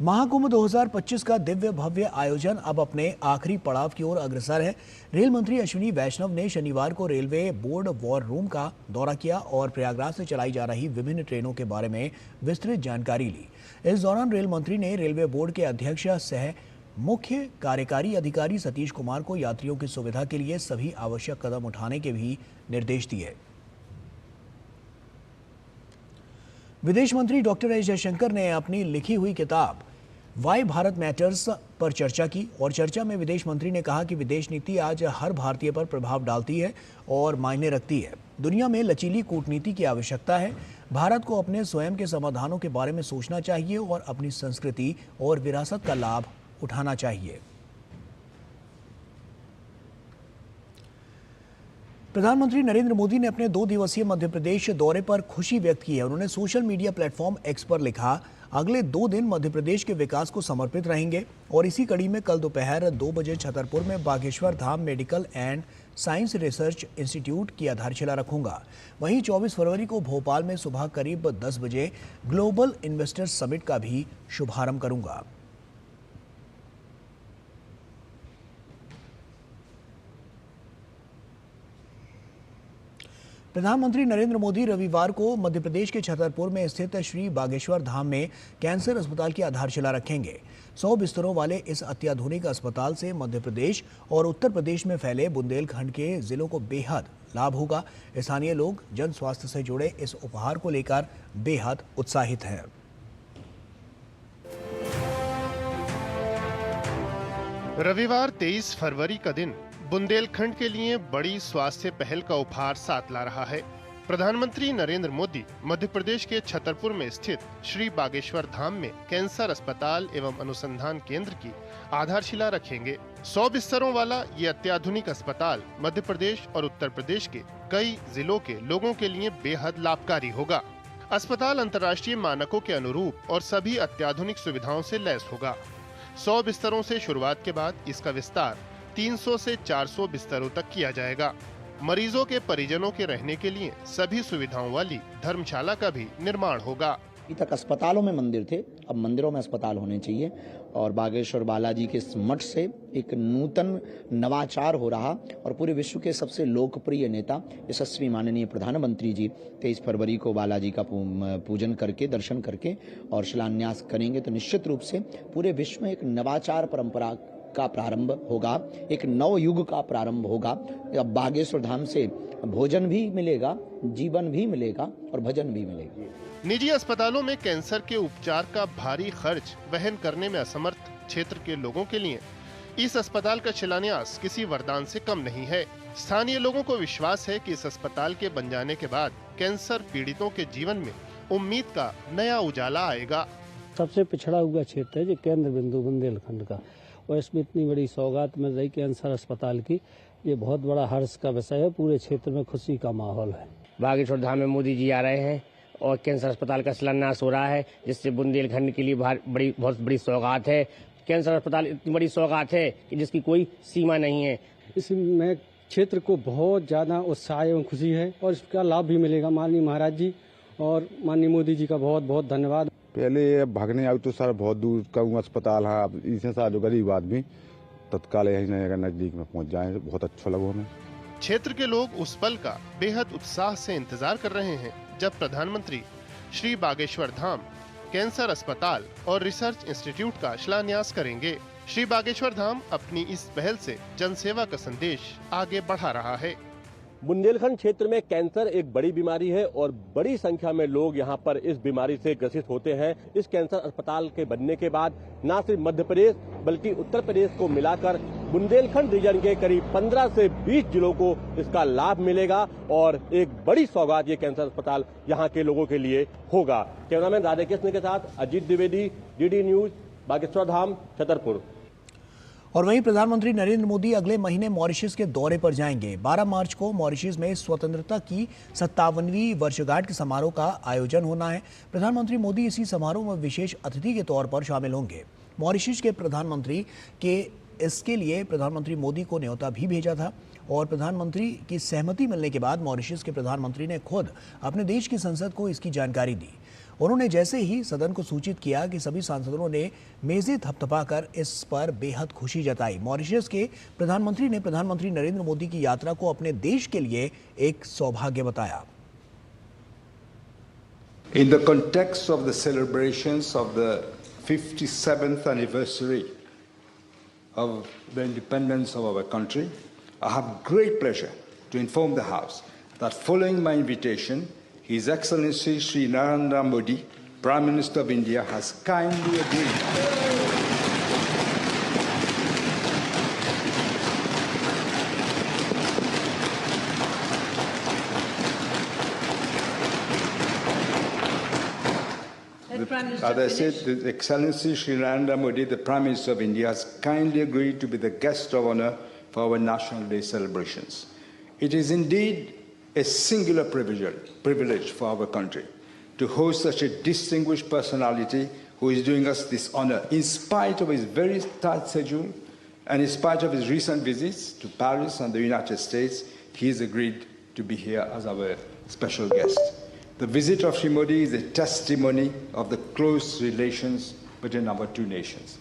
महाकुंभ 2025 का दिव्य भव्य आयोजन अब अपने आखिरी पड़ाव की ओर अग्रसर है। रेल मंत्री अश्विनी वैष्णव ने शनिवार को रेलवे बोर्ड वॉर रूम का दौरा किया और प्रयागराज से चलाई जा रही विभिन्न ट्रेनों के बारे में विस्तृत जानकारी ली। इस दौरान रेल मंत्री ने रेलवे बोर्ड के अध्यक्ष सह मुख्य कार्यकारी अधिकारी सतीश कुमार को यात्रियों की सुविधा के लिए सभी आवश्यक कदम उठाने के भी निर्देश दिए। विदेश मंत्री डॉक्टर एस जयशंकर ने अपनी लिखी हुई किताब वाई भारत मैटर्स पर चर्चा की और चर्चा में विदेश मंत्री ने कहा कि विदेश नीति आज हर भारतीय पर प्रभाव डालती है और मायने रखती है। दुनिया में लचीली कूटनीति की आवश्यकता है। भारत को अपने स्वयं के समाधानों के बारे में सोचना चाहिए और अपनी संस्कृति और विरासत का लाभ उठाना चाहिए। प्रधानमंत्री नरेंद्र मोदी ने अपने 2 दिवसीय मध्य प्रदेश दौरे पर खुशी व्यक्त की है। उन्होंने सोशल मीडिया प्लेटफॉर्म एक्स पर लिखा, अगले 2 दिन मध्य प्रदेश के विकास को समर्पित रहेंगे और इसी कड़ी में कल दोपहर 2 बजे छतरपुर में Bageshwar Dham medical and science research institute की आधारशिला रखूंगा। वहीं 24 फरवरी को भोपाल में सुबह करीब 10 बजे ग्लोबल इन्वेस्टर्स समिट का भी शुभारंभ करूंगा। प्रधानमंत्री नरेंद्र मोदी रविवार को मध्य प्रदेश के छतरपुर में स्थित श्री बागेश्वर धाम में कैंसर अस्पताल की आधारशिला रखेंगे। 100 बिस्तरों वाले इस अत्याधुनिक अस्पताल से मध्य प्रदेश और उत्तर प्रदेश में फैले बुंदेलखंड के जिलों को बेहद लाभ होगा। स्थानीय लोग जन स्वास्थ्य से जुड़े इस उपहार को लेकर बेहद उत्साहित हैं। रविवार 23 फरवरी का दिन बुंदेलखंड के लिए बड़ी स्वास्थ्य पहल का उपहार साथ ला रहा है। प्रधानमंत्री नरेंद्र मोदी मध्य प्रदेश के छतरपुर में स्थित श्री बागेश्वर धाम में कैंसर अस्पताल एवं अनुसंधान केंद्र की आधारशिला रखेंगे। 100 बिस्तरों वाला ये अत्याधुनिक अस्पताल मध्य प्रदेश और उत्तर प्रदेश के कई जिलों के लोगों के लिए बेहद लाभकारी होगा। अस्पताल अंतर्राष्ट्रीय मानकों के अनुरूप और सभी अत्याधुनिक सुविधाओं से लैस होगा। 100 बिस्तरों से शुरुआत के बाद इसका विस्तार 300 से 400 बिस्तरों तक किया जाएगा। मरीजों के परिजनों के रहने के लिए सभी सुविधाओं वाली धर्मशाला का भी निर्माण होगा। अभी तक अस्पतालों में मंदिर थे, अब मंदिरों में अस्पताल होने चाहिए और बागेश्वर बालाजी के मठ से एक नूतन नवाचार हो रहा और पूरे विश्व के सबसे लोकप्रिय नेता यशस्वी माननीय प्रधानमंत्री जी 23 फरवरी को बालाजी का पूजन करके, दर्शन करके और शिलान्यास करेंगे तो निश्चित रूप से पूरे विश्व में एक नवाचार परंपरा का प्रारंभ होगा, एक नव युग का प्रारंभ होगा। अब बागेश्वर धाम से भोजन भी मिलेगा, जीवन भी मिलेगा और भजन भी मिलेगा। निजी अस्पतालों में कैंसर के उपचार का भारी खर्च वहन करने में असमर्थ क्षेत्र के लोगों के लिए इस अस्पताल का शिलान्यास किसी वरदान से कम नहीं है। स्थानीय लोगों को विश्वास है कि इस अस्पताल के बन जाने के बाद कैंसर पीड़ितों के जीवन में उम्मीद का नया उजाला आएगा। सबसे पिछड़ा हुआ क्षेत्र है जो केंद्र बिंदु बुंदेलखंड का, और इसमें इतनी बड़ी सौगात मिल रही कैंसर अस्पताल की, ये बहुत बड़ा हर्ष का विषय है। पूरे क्षेत्र में खुशी का माहौल है। बागेश्वर धाम में मोदी जी आ रहे हैं और कैंसर अस्पताल का शिलान्यास हो रहा है, जिससे बुंदेलखंड के लिए बहुत बड़ी सौगात है। कैंसर अस्पताल इतनी बड़ी सौगात है कि जिसकी कोई सीमा नहीं है। इसमें क्षेत्र को बहुत ज्यादा उत्साह एवं खुशी है और इसका लाभ भी मिलेगा। माननीय महाराज जी और माननीय मोदी जी का बहुत बहुत धन्यवाद। पहले भागने आई तो सर बहुत दूर का अस्पताल है, अब इससे सारा जो गरीब आदमी तत्काल यही नजदीक में पहुंच जाए, बहुत अच्छा लगा हमें। क्षेत्र के लोग उस पल का बेहद उत्साह से इंतजार कर रहे हैं जब प्रधानमंत्री श्री बागेश्वर धाम कैंसर अस्पताल और रिसर्च इंस्टीट्यूट का शिलान्यास करेंगे। श्री बागेश्वर धाम अपनी इस पहल से जनसेवा का संदेश आगे बढ़ा रहा है। बुंदेलखंड क्षेत्र में कैंसर एक बड़ी बीमारी है और बड़ी संख्या में लोग यहां पर इस बीमारी से ग्रसित होते हैं। इस कैंसर अस्पताल के बनने के बाद न सिर्फ मध्य प्रदेश बल्कि उत्तर प्रदेश को मिलाकर बुंदेलखंड रीजन के करीब 15 से 20 जिलों को इसका लाभ मिलेगा और एक बड़ी सौगात ये कैंसर अस्पताल यहां के लोगों के लिए होगा। कैमरामैन राधाकृष्ण के साथ अजीत द्विवेदी, डीडी न्यूज, बागेश्वर धाम, छतरपुर। और वहीं प्रधानमंत्री नरेंद्र मोदी अगले महीने मॉरिशस के दौरे पर जाएंगे। 12 मार्च को मॉरिशस में स्वतंत्रता की 57वीं वर्षगांठ के समारोह का आयोजन होना है। प्रधानमंत्री मोदी इसी समारोह में विशेष अतिथि के तौर पर शामिल होंगे। मॉरिशस के प्रधानमंत्री के इसके लिए प्रधानमंत्री मोदी को न्योता भी भेजा था और प्रधानमंत्री की सहमति मिलने के बाद मॉरिशस के प्रधानमंत्री ने खुद अपने देश की संसद को इसकी जानकारी दी। उन्होंने जैसे ही सदन को सूचित किया कि सभी सांसदों ने मेजें थपथपाकर इस पर बेहद खुशी जताई। मॉरिशस के प्रधानमंत्री ने प्रधानमंत्री नरेंद्र मोदी की यात्रा को अपने देश के लिए एक सौभाग्य बताया। In the context of the celebrations of the 57th anniversary of the independence of our country, I have great pleasure to inform the House that following my invitation, His Excellency Sri Narendra Modi, Prime Minister of India, has kindly agreed as I said, His Excellency Sri Narendra Modi, the Prime Minister of India, has kindly agreed to be the guest of honor for our National Day celebrations. It is indeed a singular privilege for our country to host such a distinguished personality who is doing us this honor. In spite of his very tight schedule and in spite of his recent visits to Paris and the United States, he has agreed to be here as our special guest. The visit of Sri Modi is a testimony of the close relations between our two nations.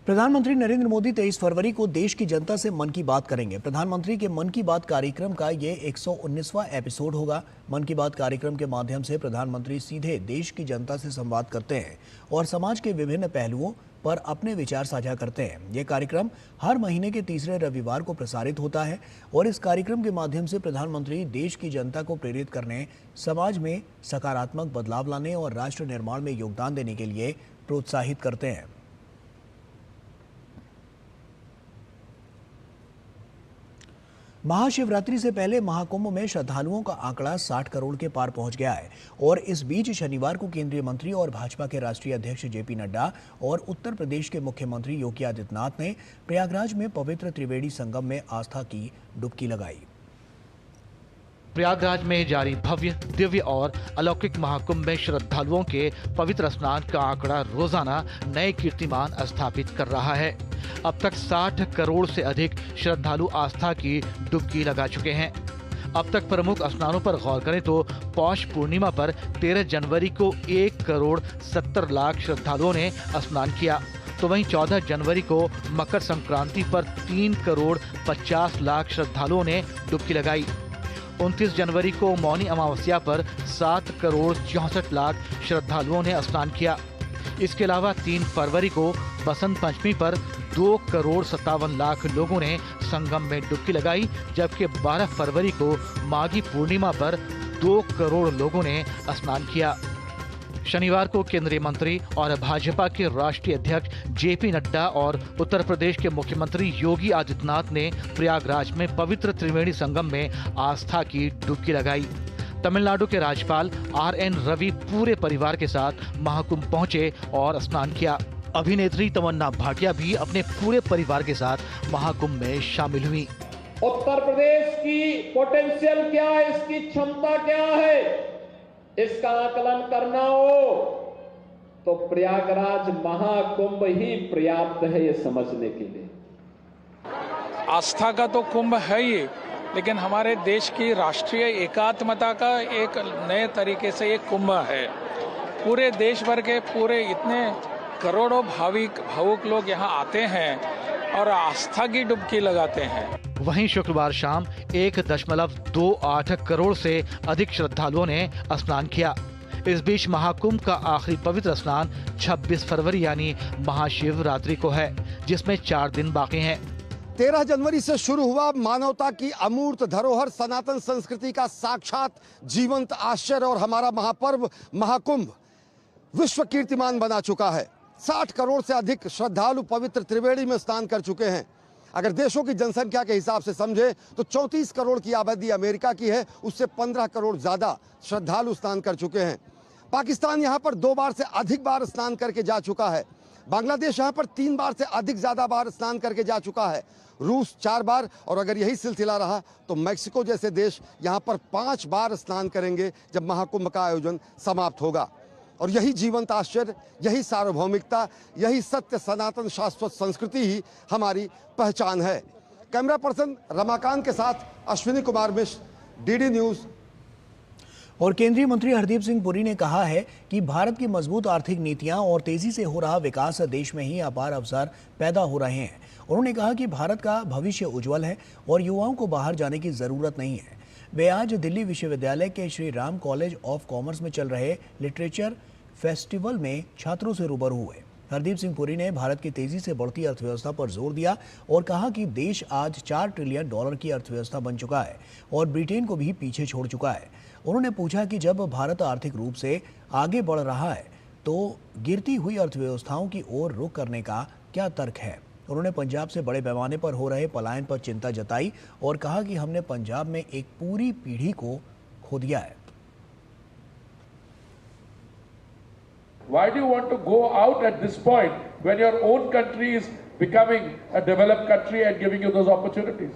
प्रधानमंत्री नरेंद्र मोदी 23 फरवरी को देश की जनता से मन की बात करेंगे। प्रधानमंत्री के मन की बात कार्यक्रम का ये 119वां एपिसोड होगा। मन की बात कार्यक्रम के माध्यम से प्रधानमंत्री सीधे देश की जनता से संवाद करते हैं और समाज के विभिन्न पहलुओं पर अपने विचार साझा करते हैं। ये कार्यक्रम हर महीने के तीसरे रविवार को प्रसारित होता है और इस कार्यक्रम के माध्यम से प्रधानमंत्री देश की जनता को प्रेरित करने, समाज में सकारात्मक बदलाव लाने और राष्ट्र निर्माण में योगदान देने के लिए प्रोत्साहित करते हैं। महाशिवरात्रि से पहले महाकुंभ में श्रद्धालुओं का आंकड़ा 60 करोड़ के पार पहुंच गया है और इस बीच शनिवार को केंद्रीय मंत्री और भाजपा के राष्ट्रीय अध्यक्ष जेपी नड्डा और उत्तर प्रदेश के मुख्यमंत्री योगी आदित्यनाथ ने प्रयागराज में पवित्र त्रिवेणी संगम में आस्था की डुबकी लगाई। प्रयागराज में जारी भव्य, दिव्य और अलौकिक महाकुंभ में श्रद्धालुओं के पवित्र स्नान का आंकड़ा रोजाना नए कीर्तिमान स्थापित कर रहा है। अब तक 60 करोड़ से अधिक श्रद्धालु आस्था की डुबकी लगा चुके हैं। अब तक प्रमुख स्नानों पर गौर करें तो पौष पूर्णिमा पर 13 जनवरी को 1 करोड़ 70 लाख श्रद्धालुओं ने स्नान किया, तो वहीं 14 जनवरी को मकर संक्रांति पर 3 करोड़ 50 लाख श्रद्धालुओं ने डुबकी लगाई। 29 जनवरी को मौनी अमावस्या पर 7 करोड़ 64 लाख श्रद्धालुओं ने स्नान किया। इसके अलावा 3 फरवरी को बसंत पंचमी पर 2 करोड़ 57 लाख लोगों ने संगम में डुबकी लगाई, जबकि 12 फरवरी को माघी पूर्णिमा पर 2 करोड़ लोगों ने स्नान किया। शनिवार को केंद्रीय मंत्री और भाजपा के राष्ट्रीय अध्यक्ष जेपी नड्डा और उत्तर प्रदेश के मुख्यमंत्री योगी आदित्यनाथ ने प्रयागराज में पवित्र त्रिवेणी संगम में आस्था की डुबकी लगाई। तमिलनाडु के राज्यपाल RN रवि पूरे परिवार के साथ महाकुंभ पहुंचे और स्नान किया। अभिनेत्री तमन्ना भाटिया भी अपने पूरे परिवार के साथ महाकुंभ में शामिल हुई। उत्तर प्रदेश की पोटेंशियल क्या है, इसकी क्षमता क्या है, इसका आकलन करना हो तो प्रयागराज महाकुंभ ही पर्याप्त है ये समझने के लिए। आस्था का तो कुंभ है ही, लेकिन हमारे देश की राष्ट्रीय एकात्मता का एक नए तरीके से एक कुंभ है। पूरे देश भर के पूरे इतने करोड़ों भावुक लोग यहाँ आते हैं और आस्था की डुबकी लगाते हैं। वहीं शुक्रवार शाम 1.28 करोड़ से अधिक श्रद्धालुओं ने स्नान किया। इस बीच महाकुंभ का आखिरी पवित्र स्नान 26 फरवरी यानी महाशिवरात्रि को है, जिसमें 4 दिन बाकी हैं। 13 जनवरी से शुरू हुआ मानवता की अमूर्त धरोहर सनातन संस्कृति का साक्षात जीवंत आश्चर्य और हमारा महापर्व महाकुंभ विश्व कीर्तिमान बना चुका है। 60 करोड़ से अधिक श्रद्धालु पवित्र त्रिवेणी में स्नान कर चुके हैं। अगर देशों की जनसंख्या के हिसाब से समझे तो 34 करोड़ की आबादी अमेरिका की है, उससे 15 करोड़ ज्यादा श्रद्धालु स्नान कर चुके हैं। पाकिस्तान यहां पर 2 बार से अधिक बार स्नान करके जा चुका है। बांग्लादेश यहां पर 3 बार से अधिक ज्यादा बार स्नान करके जा चुका है। रूस 4 बार, और अगर यही सिलसिला रहा तो मैक्सिको जैसे देश यहां पर 5 बार स्नान करेंगे जब महाकुंभ का आयोजन समाप्त होगा। और यही जीवंत आश्चर्य, यही सार्वभौमिकता, यही सत्य सनातन शाश्वत संस्कृति ही हमारी पहचान है। कैमरा पर्सन रमाकांत के साथ अश्विनी कुमार मिश्र, डीडी न्यूज। और केंद्रीय मंत्री हरदीप सिंह पुरी ने कहा है कि भारत की मजबूत आर्थिक नीतियां और तेजी से हो रहा विकास देश में ही अपार अवसर पैदा हो रहे हैं। उन्होंने कहा कि भारत का भविष्य उज्जवल है और युवाओं को बाहर जाने की जरूरत नहीं है। वे आज दिल्ली विश्वविद्यालय के Shri Ram college of commerce में चल रहे लिटरेचर फेस्टिवल में छात्रों से रूबरू हुए। हरदीप सिंह पुरी ने भारत की तेजी से बढ़ती अर्थव्यवस्था पर जोर दिया और कहा कि देश आज $4 ट्रिलियन की अर्थव्यवस्था बन चुका है और ब्रिटेन को भी पीछे छोड़ चुका है। उन्होंने पूछा कि जब भारत आर्थिक रूप से आगे बढ़ रहा है तो गिरती हुई अर्थव्यवस्थाओं की ओर रुख करने का क्या तर्क है। उन्होंने पंजाब से बड़े पैमाने पर हो रहे पलायन पर चिंता जताई और कहा कि हमने पंजाब में एक पूरी पीढ़ी को खो दिया है। Why do you want to go out at this point when your own country is becoming a developed country and giving you those opportunities?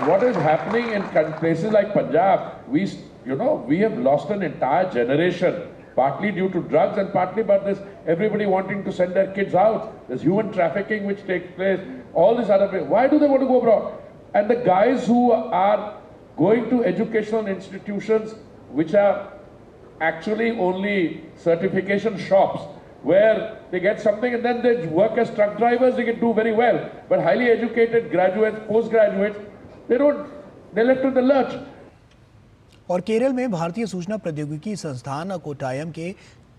What is happening in places like Punjab? We have lost an entire generation, partly due to drugs and partly by this everybody wanting to send their kids out. There's human trafficking which takes place. All this other place. Why do they want to go abroad? And the guys who are going to educational institutions which are actually only certification shops where they get something and then they work as truck drivers, they can do very well. But highly educated graduates, postgraduates, they're left in the lurch. और केरल में भारतीय सूचना प्रौद्योगिकी संस्थान कोट्टायम के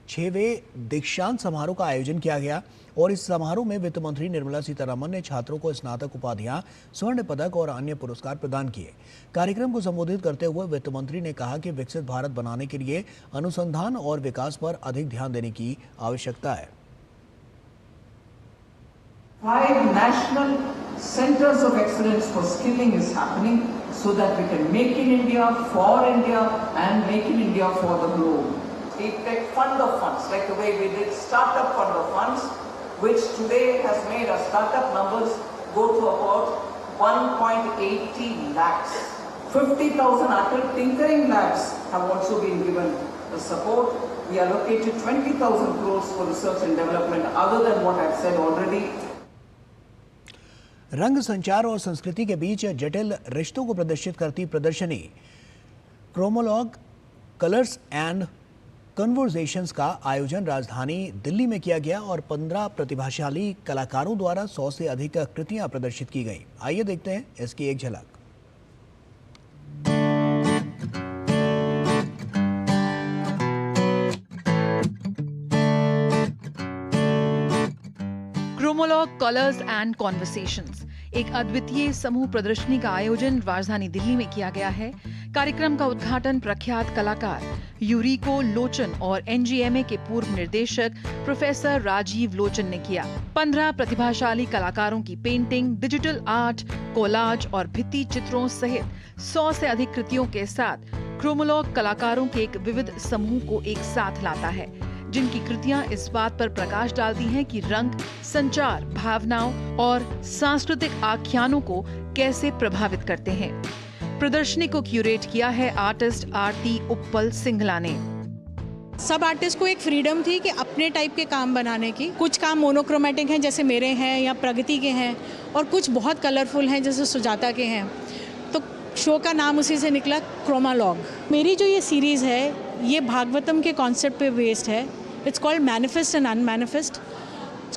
6वें दीक्षांत समारोह का आयोजन किया गया और इस समारोह में वित्त मंत्री निर्मला सीतारमण ने छात्रों को स्नातक उपाधियां, स्वर्ण पदक और अन्य पुरस्कार प्रदान किए। कार्यक्रम को संबोधित करते हुए वित्त मंत्री ने कहा कि विकसित भारत बनाने के लिए अनुसंधान और विकास पर अधिक ध्यान देने की आवश्यकता है। 5 national centers of excellence for skilling is happening so that we can make in India, for India and make in India for the globe. We take fund of funds, like the way we did startup fund of funds, which today has made our startup numbers go to about 1.80 lakhs. 50,000 Atal tinkering labs have also been given the support. We allocated 20,000 crores for research and development, other than what I've said already. रंग, संचार और संस्कृति के बीच जटिल रिश्तों को प्रदर्शित करती प्रदर्शनी क्रोमोलॉग कलर्स एंड कन्वर्सेशंस का आयोजन राजधानी दिल्ली में किया गया और 15 प्रतिभाशाली कलाकारों द्वारा 100 से अधिक कृतियां प्रदर्शित की गईं। आइए देखते हैं इसकी एक झलक। क्रोमोलॉग कलर्स एंड कॉन्वर्सेशंस एक अद्वितीय समूह प्रदर्शनी का आयोजन राजधानी दिल्ली में किया गया है। कार्यक्रम का उद्घाटन प्रख्यात कलाकार यूरिको लोचन और एनजीएमए के पूर्व निर्देशक प्रोफेसर राजीव लोचन ने किया। 15 प्रतिभाशाली कलाकारों की पेंटिंग, डिजिटल आर्ट, कोलाज और भित्ति चित्रों सहित 100 से अधिक कृतियों के साथ क्रोमोलॉग कलाकारों के एक विविध समूह को एक साथ लाता है, जिनकी कृतियां इस बात पर प्रकाश डालती हैं कि रंग, संचार, भावनाओं और सांस्कृतिक आख्यानों को कैसे प्रभावित करते हैं। प्रदर्शनी को क्यूरेट किया है आर्टिस्ट आरती उप्पल सिंघला ने। सब आर्टिस्ट को एक फ्रीडम थी कि अपने टाइप के काम बनाने की। कुछ काम मोनोक्रोमेटिक हैं जैसे मेरे हैं या प्रगति के हैं, और कुछ बहुत कलरफुल हैं जैसे सुजाता के हैं। तो शो का नाम उसी से निकला क्रोमोलॉग। मेरी जो ये सीरीज़ है ये भागवतम के कॉन्सेप्ट पे बेस्ड है। It's called manifest and unmanifest.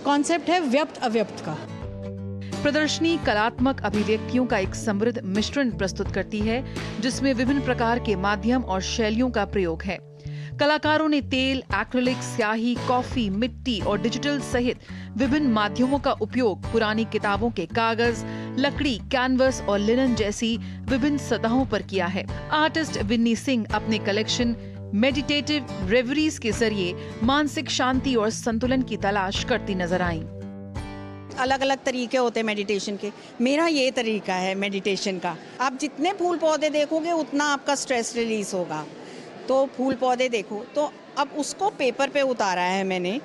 Concept है व्यक्त अव्यक्त का। प्रदर्शनी कलात्मक अभिव्यक्तियों का एक समृद्ध मिश्रण प्रस्तुत करती है, जिसमें विभिन्न प्रकार के माध्यम और शैलियों का प्रयोग है। कलाकारों ने तेल, एक्रिलिक, स्याही, कॉफी, मिट्टी और डिजिटल सहित विभिन्न माध्यमों का उपयोग पुरानी किताबों के कागज, लकड़ी, कैनवस और लिनन जैसी विभिन्न सतहों पर किया है। आर्टिस्ट विन्नी सिंह अपने कलेक्शन मेडिटेटिव रेवरीज के जरिए मानसिक शांति और संतुलन की तलाश करती नजर आईं। अलग अलग तरीके होते हैं मेडिटेशन के। मेरा ये तरीका है मेडिटेशन का। आप जितने फूल पौधे देखोगे उतना आपका स्ट्रेस रिलीज होगा। तो फूल पौधे देखो, तो अब उसको पेपर पे उतारा है मैंने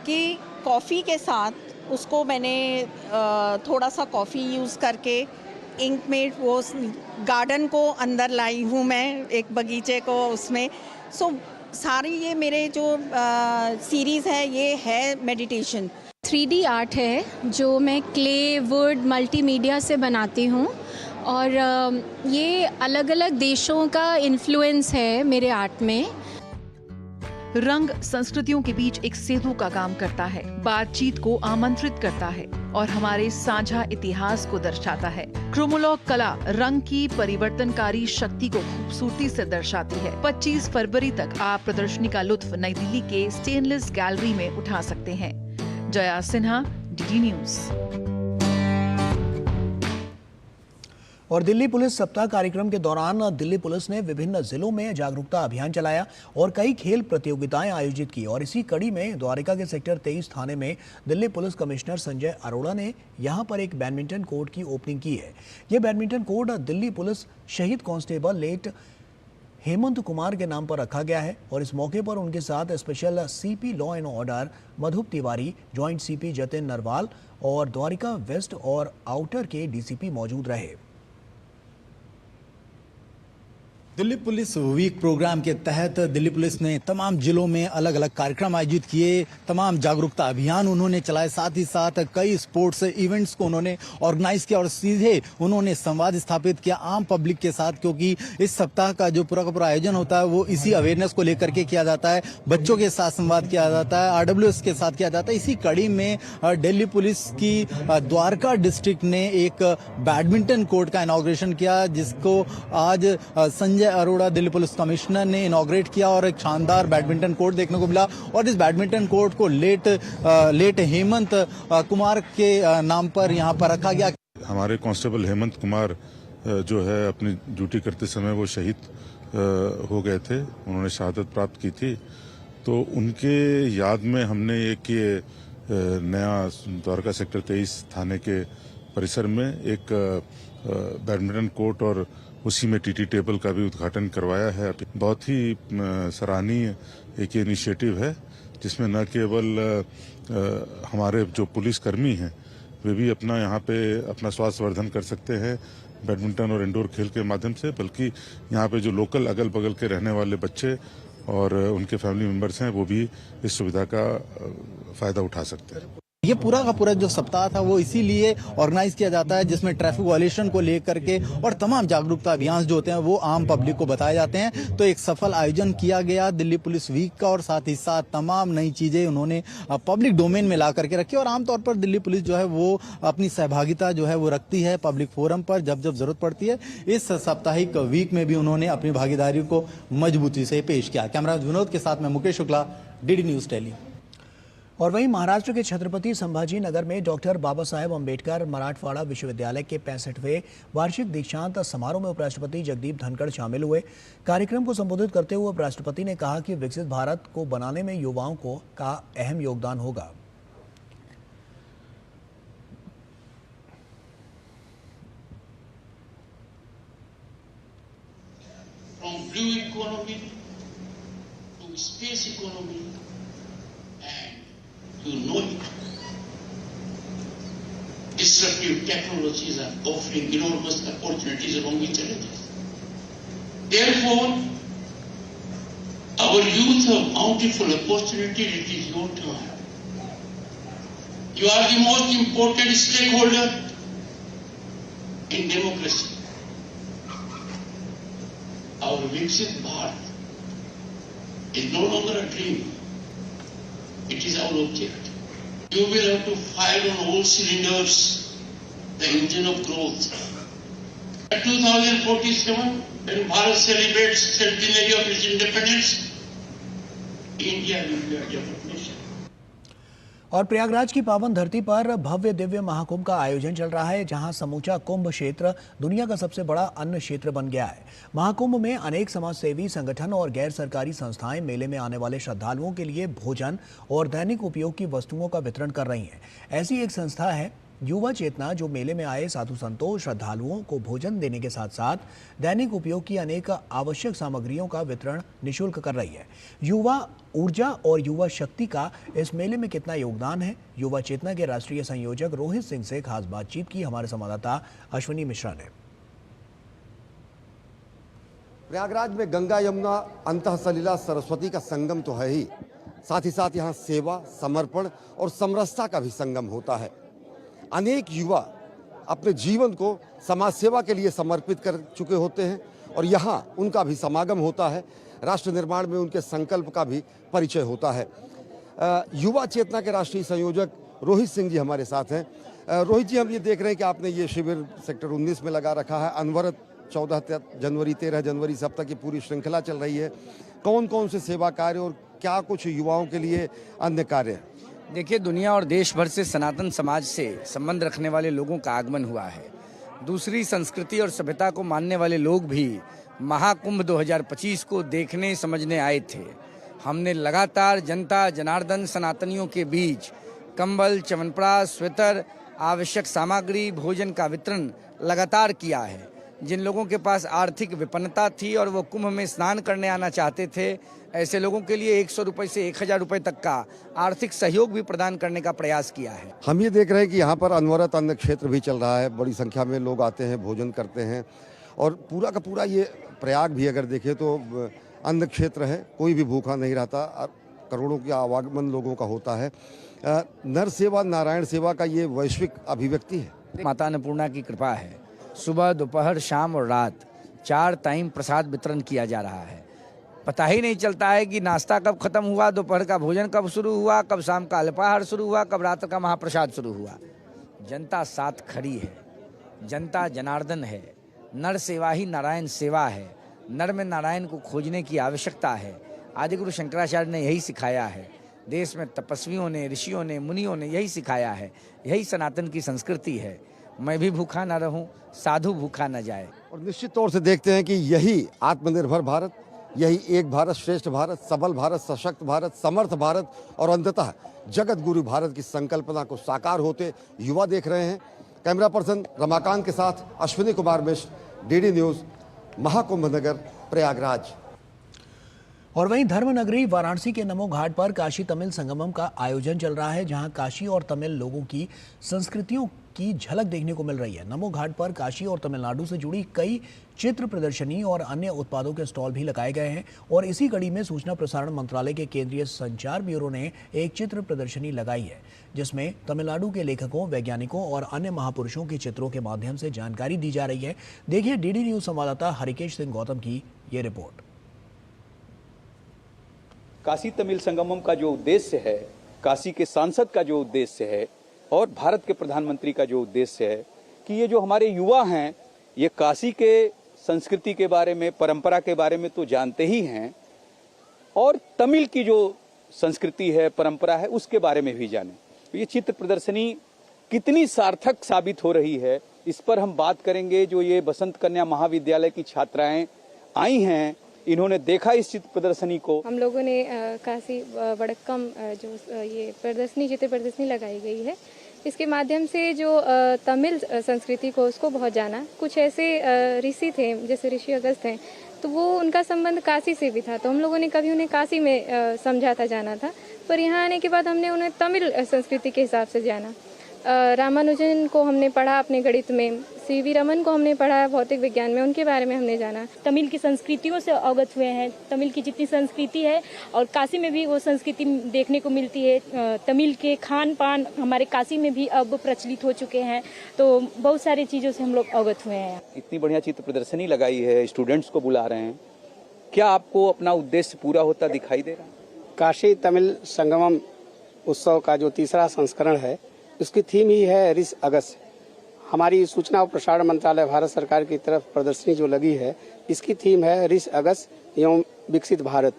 कि कॉफ़ी के साथ उसको मैंने थोड़ा सा कॉफ़ी यूज़ करके इंक में वो गार्डन को अंदर लाई हूँ मैं, एक बगीचे को उसमें। सो सारी ये मेरे जो सीरीज़ है ये है मेडिटेशन। 3D आर्ट है जो मैं क्ले, वुड, मल्टीमीडिया से बनाती हूँ और ये अलग अलग देशों का इन्फ्लुएंस है मेरे आर्ट में। रंग संस्कृतियों के बीच एक सेतु का काम करता है, बातचीत को आमंत्रित करता है और हमारे साझा इतिहास को दर्शाता है। क्रोमोलॉग कला रंग की परिवर्तनकारी शक्ति को खूबसूरती से दर्शाती है। 25 फरवरी तक आप प्रदर्शनी का लुत्फ नई दिल्ली के स्टेनलेस गैलरी में उठा सकते हैं। Jaya Sinha, DD news. और दिल्ली पुलिस सप्ताह कार्यक्रम के दौरान दिल्ली पुलिस ने विभिन्न जिलों में जागरूकता अभियान चलाया और कई खेल प्रतियोगिताएं आयोजित की। और इसी कड़ी में द्वारिका के सेक्टर 23 थाने में दिल्ली पुलिस कमिश्नर संजय अरोड़ा ने यहां पर एक बैडमिंटन कोर्ट की ओपनिंग की है। यह बैडमिंटन कोर्ट दिल्ली पुलिस शहीद कांस्टेबल लेट हेमंत कुमार के नाम पर रखा गया है और इस मौके पर उनके साथ special CP law and order Madhup Tiwari, joint CP Jatin Narwal और द्वारिका वेस्ट और आउटर के डीसीपी मौजूद रहे। दिल्ली पुलिस वीक प्रोग्राम के तहत दिल्ली पुलिस ने तमाम जिलों में अलग अलग कार्यक्रम आयोजित किए, तमाम जागरूकता अभियान उन्होंने चलाए, साथ ही साथ कई स्पोर्ट्स इवेंट्स को उन्होंने ऑर्गेनाइज किया और सीधे उन्होंने संवाद स्थापित किया आम पब्लिक के साथ, क्योंकि इस सप्ताह का जो पूरा का पूरा आयोजन होता है वो इसी अवेयरनेस को लेकर के किया जाता है। बच्चों के साथ संवाद किया जाता है, RWS के साथ किया जाता है। इसी कड़ी में दिल्ली पुलिस की द्वारका डिस्ट्रिक्ट ने एक बैडमिंटन कोर्ट का इनॉग्रेशन किया, जिसको आज संजय अरोड़ा दिल्ली पुलिस कमिश्नर ने इनॉग्रेट किया और एक शानदार बैडमिंटन कोर्ट देखने को मिला। और इस बैडमिंटन कोर्ट को लेट हेमंत कुमार के नाम पर यहाँ पर रखा गया। हमारे कांस्टेबल हेमंत कुमार जो है अपनी ड्यूटी करते समय वो शहीद हो गए थे, उन्होंने शहादत प्राप्त की थी। तो उनके याद में हमने एक ये नया द्वारका सेक्टर 23 थाने के परिसर में एक बैडमिंटन कोर्ट और उसी में टीटी टेबल का भी उद्घाटन करवाया है। बहुत ही सराहनीय एक इनिशिएटिव है, जिसमें न केवल हमारे जो पुलिसकर्मी हैं वे भी अपना यहाँ पे अपना स्वास्थ्य वर्धन कर सकते हैं बैडमिंटन और इंडोर खेल के माध्यम से, बल्कि यहाँ पे जो लोकल अगल बगल के रहने वाले बच्चे और उनके फैमिली मेंबर्स हैं वो भी इस सुविधा का फायदा उठा सकते हैं। ये पूरा का पूरा जो सप्ताह था वो इसीलिए ऑर्गेनाइज किया जाता है, जिसमें ट्रैफिक वायलेशन को लेकर के और तमाम जागरूकता अभियान जो होते हैं वो आम पब्लिक को बताए जाते हैं। तो एक सफल आयोजन किया गया दिल्ली पुलिस वीक का और साथ ही साथ तमाम नई चीजें उन्होंने पब्लिक डोमेन में ला करके रखी। और आमतौर पर दिल्ली पुलिस जो है वो अपनी सहभागिता जो है वो रखती है पब्लिक फोरम पर जब जब जरूरत पड़ती है। इस साप्ताहिक वीक में भी उन्होंने अपनी भागीदारी को मजबूती से पेश किया। कैमरा विनोद के साथ में मुकेश शुक्ला, डीडी न्यूज दिल्ली। और वहीं महाराष्ट्र के छत्रपति संभाजी नगर में डॉक्टर बाबा साहेब अम्बेडकर मराठवाड़ा विश्वविद्यालय के 65वें वार्षिक दीक्षांत समारोह में उपराष्ट्रपति जगदीप धनखड़ शामिल हुए। कार्यक्रम को संबोधित करते हुए उपराष्ट्रपति ने कहा कि विकसित भारत को बनाने में युवाओं का अहम योगदान होगा। From blue economy to space economy, you know it. Disruptive technologies are offering enormous opportunities along with challenges. Therefore, our youth have bountiful opportunity. It is your turn. You are the most important stakeholder in democracy. Our Viksit Bharat is no longer a dream. It is our object. You will have to fire on all cylinders the engine of growth. At 2047, when Bharat celebrates centenary of its independence, India will be a developed nation. और प्रयागराज की पावन धरती पर भव्य दिव्य महाकुंभ का आयोजन चल रहा है, जहां समूचा कुंभ क्षेत्र दुनिया का सबसे बड़ा अन्न क्षेत्र बन गया है। महाकुंभ में अनेक समाजसेवी संगठन और गैर सरकारी संस्थाएं मेले में आने वाले श्रद्धालुओं के लिए भोजन और दैनिक उपयोग की वस्तुओं का वितरण कर रही हैं। ऐसी एक संस्था है युवा चेतना, जो मेले में आए साधु संतों श्रद्धालुओं को भोजन देने के साथ साथ दैनिक उपयोग की अनेक आवश्यक सामग्रियों का वितरण निःशुल्क कर रही है। युवा ऊर्जा और युवा शक्ति का इस मेले में कितना योगदान है, युवा चेतना के राष्ट्रीय संयोजक रोहित सिंह से खास बातचीत की हमारे संवाददाता अश्विनी मिश्रा ने। प्रयागराज में गंगा यमुना अंतः सलिला सरस्वती का संगम तो है ही, साथ ही साथ यहाँ सेवा, समर्पण और समरसता का भी संगम होता है। अनेक युवा अपने जीवन को समाज सेवा के लिए समर्पित कर चुके होते हैं और यहाँ उनका भी समागम होता है। राष्ट्र निर्माण में उनके संकल्प का भी परिचय होता है। युवा चेतना के राष्ट्रीय संयोजक रोहित सिंह जी हमारे साथ हैं। रोहित जी, हम ये देख रहे हैं कि आपने ये शिविर सेक्टर 19 में लगा रखा है। अनवरत 14 जनवरी 13 जनवरी से अब तक की पूरी श्रृंखला चल रही है। कौन कौन से सेवा कार्य और क्या कुछ युवाओं के लिए अन्य कार्य है? देखिए, दुनिया और देश भर से सनातन समाज से संबंध रखने वाले लोगों का आगमन हुआ है। दूसरी संस्कृति और सभ्यता को मानने वाले लोग भी महाकुंभ 2025 को देखने समझने आए थे। हमने लगातार जनता जनार्दन सनातनियों के बीच कंबल, च्यवनप्राश, स्वेटर, आवश्यक सामग्री, भोजन का वितरण लगातार किया है। जिन लोगों के पास आर्थिक विपन्नता थी और वो कुंभ में स्नान करने आना चाहते थे, ऐसे लोगों के लिए 100 रुपये से 1000 रुपये तक का आर्थिक सहयोग भी प्रदान करने का प्रयास किया है। हम ये देख रहे हैं कि यहाँ पर अनवरत अन्न क्षेत्र भी चल रहा है। बड़ी संख्या में लोग आते हैं, भोजन करते हैं और पूरा का पूरा ये प्रयाग भी अगर देखें तो अन्न क्षेत्र है। कोई भी भूखा नहीं रहता। करोड़ों के आवागमन लोगों का होता है। नर सेवा नारायण सेवा का ये वैश्विक अभिव्यक्ति है। माता अन्नपूर्णा की कृपा है। सुबह, दोपहर, शाम और रात 4 टाइम प्रसाद वितरण किया जा रहा है। पता ही नहीं चलता है कि नाश्ता कब खत्म हुआ, दोपहर का भोजन कब शुरू हुआ, कब शाम का अल्पाहार शुरू हुआ, कब रात का महाप्रसाद शुरू हुआ। जनता साथ खड़ी है। जनता जनार्दन है। नर सेवा ही नारायण सेवा है। नर में नारायण को खोजने की आवश्यकता है। आदिगुरु शंकराचार्य ने यही सिखाया है। देश में तपस्वियों ने, ऋषियों ने, मुनियों ने यही सिखाया है। यही सनातन की संस्कृति है। मैं भी भूखा न रहूं, साधु भूखा न जाए। और निश्चित तौर से देखते हैं कि यही आत्मनिर्भर भारत, यही एक भारत श्रेष्ठ भारत, सबल भारत, सशक्त भारत, समर्थ भारत और अंततः जगत गुरु भारत की संकल्पना को साकार होते युवा देख रहे हैं। कैमरा पर्सन रमाकांत के साथ अश्विनी कुमार मिश्र, डीडी न्यूज़, महाकुंभ नगर, प्रयागराज। और वहीं धर्मनगरी वाराणसी के नमो घाट पर काशी तमिल संगमम का आयोजन चल रहा है, जहां काशी और तमिल लोगों की संस्कृतियों की झलक देखने को मिल रही है। नमो घाट पर काशी और तमिलनाडु से जुड़ी कई चित्र प्रदर्शनी और अन्य उत्पादों के स्टॉल भी लगाए गए हैं। और इसी कड़ी में सूचना प्रसारण मंत्रालय के केंद्रीय संचार ब्यूरो ने एक चित्र प्रदर्शनी लगाई है, जिसमें तमिलनाडु के लेखकों, वैज्ञानिकों और अन्य महापुरुषों के चित्रों के माध्यम से जानकारी दी जा रही है। देखिए डीडी न्यूज संवाददाता हरिकेश सिंह गौतम की ये रिपोर्ट। काशी तमिल संगमम का जो उद्देश्य है, काशी के सांसद का जो उद्देश्य है और भारत के प्रधानमंत्री का जो उद्देश्य है कि ये जो हमारे युवा हैं, ये काशी के संस्कृति के बारे में, परंपरा के बारे में तो जानते ही हैं और तमिल की जो संस्कृति है, परंपरा है, उसके बारे में भी जाने। तो ये चित्र प्रदर्शनी कितनी सार्थक साबित हो रही है, इस पर हम बात करेंगे। जो ये बसंत कन्या महाविद्यालय की छात्राएं आई हैं, इन्होंने देखा इस चित्र प्रदर्शनी को। हम लोगों ने काशी वडक्कम जो ये प्रदर्शनी, चित्र प्रदर्शनी लगाई गई है, इसके माध्यम से जो तमिल संस्कृति को उसको बहुत जाना। कुछ ऐसे ऋषि थे, जैसे ऋषि अगस्त हैं, तो वो उनका संबंध काशी से भी था, तो हम लोगों ने कभी उन्हें काशी में समझा था, जाना था, पर यहाँ आने के बाद हमने उन्हें तमिल संस्कृति के हिसाब से जाना। रामानुजन को हमने पढ़ा अपने गणित में, सीवी रमन को हमने पढ़ा भौतिक विज्ञान में, उनके बारे में हमने जाना। तमिल की संस्कृतियों से अवगत हुए हैं। तमिल की जितनी संस्कृति है और काशी में भी वो संस्कृति देखने को मिलती है। तमिल के खान पान हमारे काशी में भी अब प्रचलित हो चुके हैं, तो बहुत सारी चीज़ों से हम लोग अवगत हुए हैं। इतनी बढ़िया चित्र प्रदर्शनी लगाई है, स्टूडेंट्स को बुला रहे हैं, क्या आपको अपना उद्देश्य पूरा होता दिखाई दे रहा है? काशी तमिल संगमम उत्सव का जो तीसरा संस्करण है, उसकी थीम ही है ऋष अगस्त। हमारी सूचना और प्रसारण मंत्रालय भारत सरकार की तरफ प्रदर्शनी जो लगी है, इसकी थीम है ऋष अगस्त एवं विकसित भारत।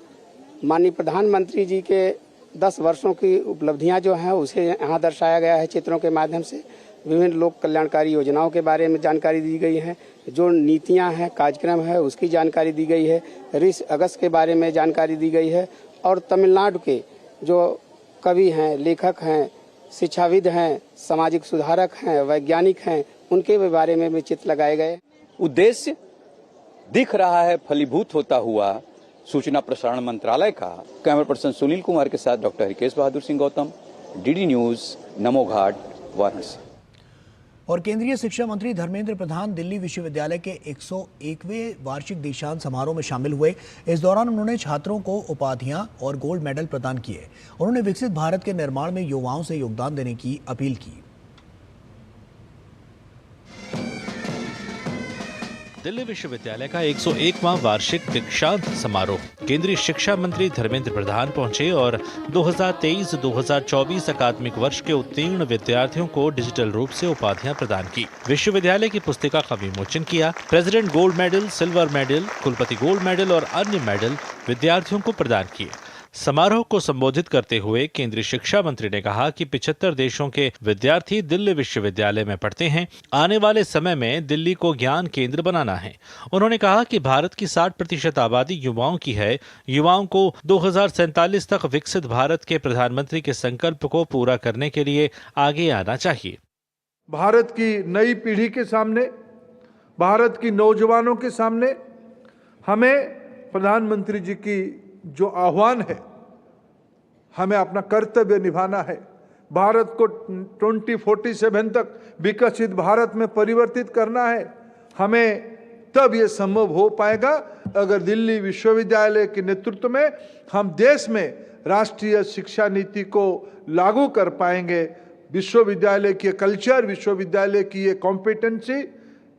माननीय प्रधानमंत्री जी के 10 वर्षों की उपलब्धियां जो हैं उसे यहाँ दर्शाया गया है चित्रों के माध्यम से। विभिन्न लोक कल्याणकारी योजनाओं के बारे में जानकारी दी गई है, जो नीतियां हैं, कार्यक्रम है, उसकी जानकारी दी गई है। 20 अगस्त के बारे में जानकारी दी गई है और तमिलनाडु के जो कवि हैं, लेखक हैं, शिक्षाविद हैं, सामाजिक सुधारक हैं, वैज्ञानिक हैं, उनके बारे में भी चित्र लगाए गए। उद्देश्य दिख रहा है फलीभूत होता हुआ सूचना प्रसारण मंत्रालय का। कैमरा पर्सन सुनील कुमार के साथ doctor हिकेश Bahadur Singh Gautam, DD news, Namo Ghat, Varanasi. और केंद्रीय शिक्षा मंत्री धर्मेंद्र प्रधान दिल्ली विश्वविद्यालय के 101वें वार्षिक दीक्षांत समारोह में शामिल हुए। इस दौरान उन्होंने छात्रों को उपाधियां और गोल्ड मेडल प्रदान किए। उन्होंने विकसित भारत के निर्माण में युवाओं से योगदान देने की अपील की। दिल्ली विश्वविद्यालय का 101वां वार्षिक दीक्षांत समारोह केंद्रीय शिक्षा मंत्री धर्मेंद्र प्रधान पहुंचे और 2023-2024 अकादमिक वर्ष के उत्तीर्ण विद्यार्थियों को डिजिटल रूप से उपाधियां प्रदान की। विश्वविद्यालय की पुस्तिका का विमोचन किया। President gold medal, silver medal, कुलपति गोल्ड मेडल और अन्य मेडल विद्यार्थियों को प्रदान किए। समारोह को संबोधित करते हुए केंद्रीय शिक्षा मंत्री ने कहा कि 75 देशों के विद्यार्थी दिल्ली विश्वविद्यालय में पढ़ते हैं। आने वाले समय में दिल्ली को ज्ञान केंद्र बनाना है। उन्होंने कहा कि भारत की 60% आबादी युवाओं की है। युवाओं को 2047 तक विकसित भारत के प्रधानमंत्री के संकल्प को पूरा करने के लिए आगे आना चाहिए। भारत की नई पीढ़ी के सामने, भारत की नौजवानों के सामने हमें प्रधानमंत्री जी की जो आह्वान है, हमें अपना कर्तव्य निभाना है। भारत को 2047 तक विकसित भारत में परिवर्तित करना है। हमें तब ये संभव हो पाएगा अगर दिल्ली विश्वविद्यालय के नेतृत्व में हम देश में राष्ट्रीय शिक्षा नीति को लागू कर पाएंगे। विश्वविद्यालय की कल्चर, विश्वविद्यालय की ये कॉम्पिटेंसी,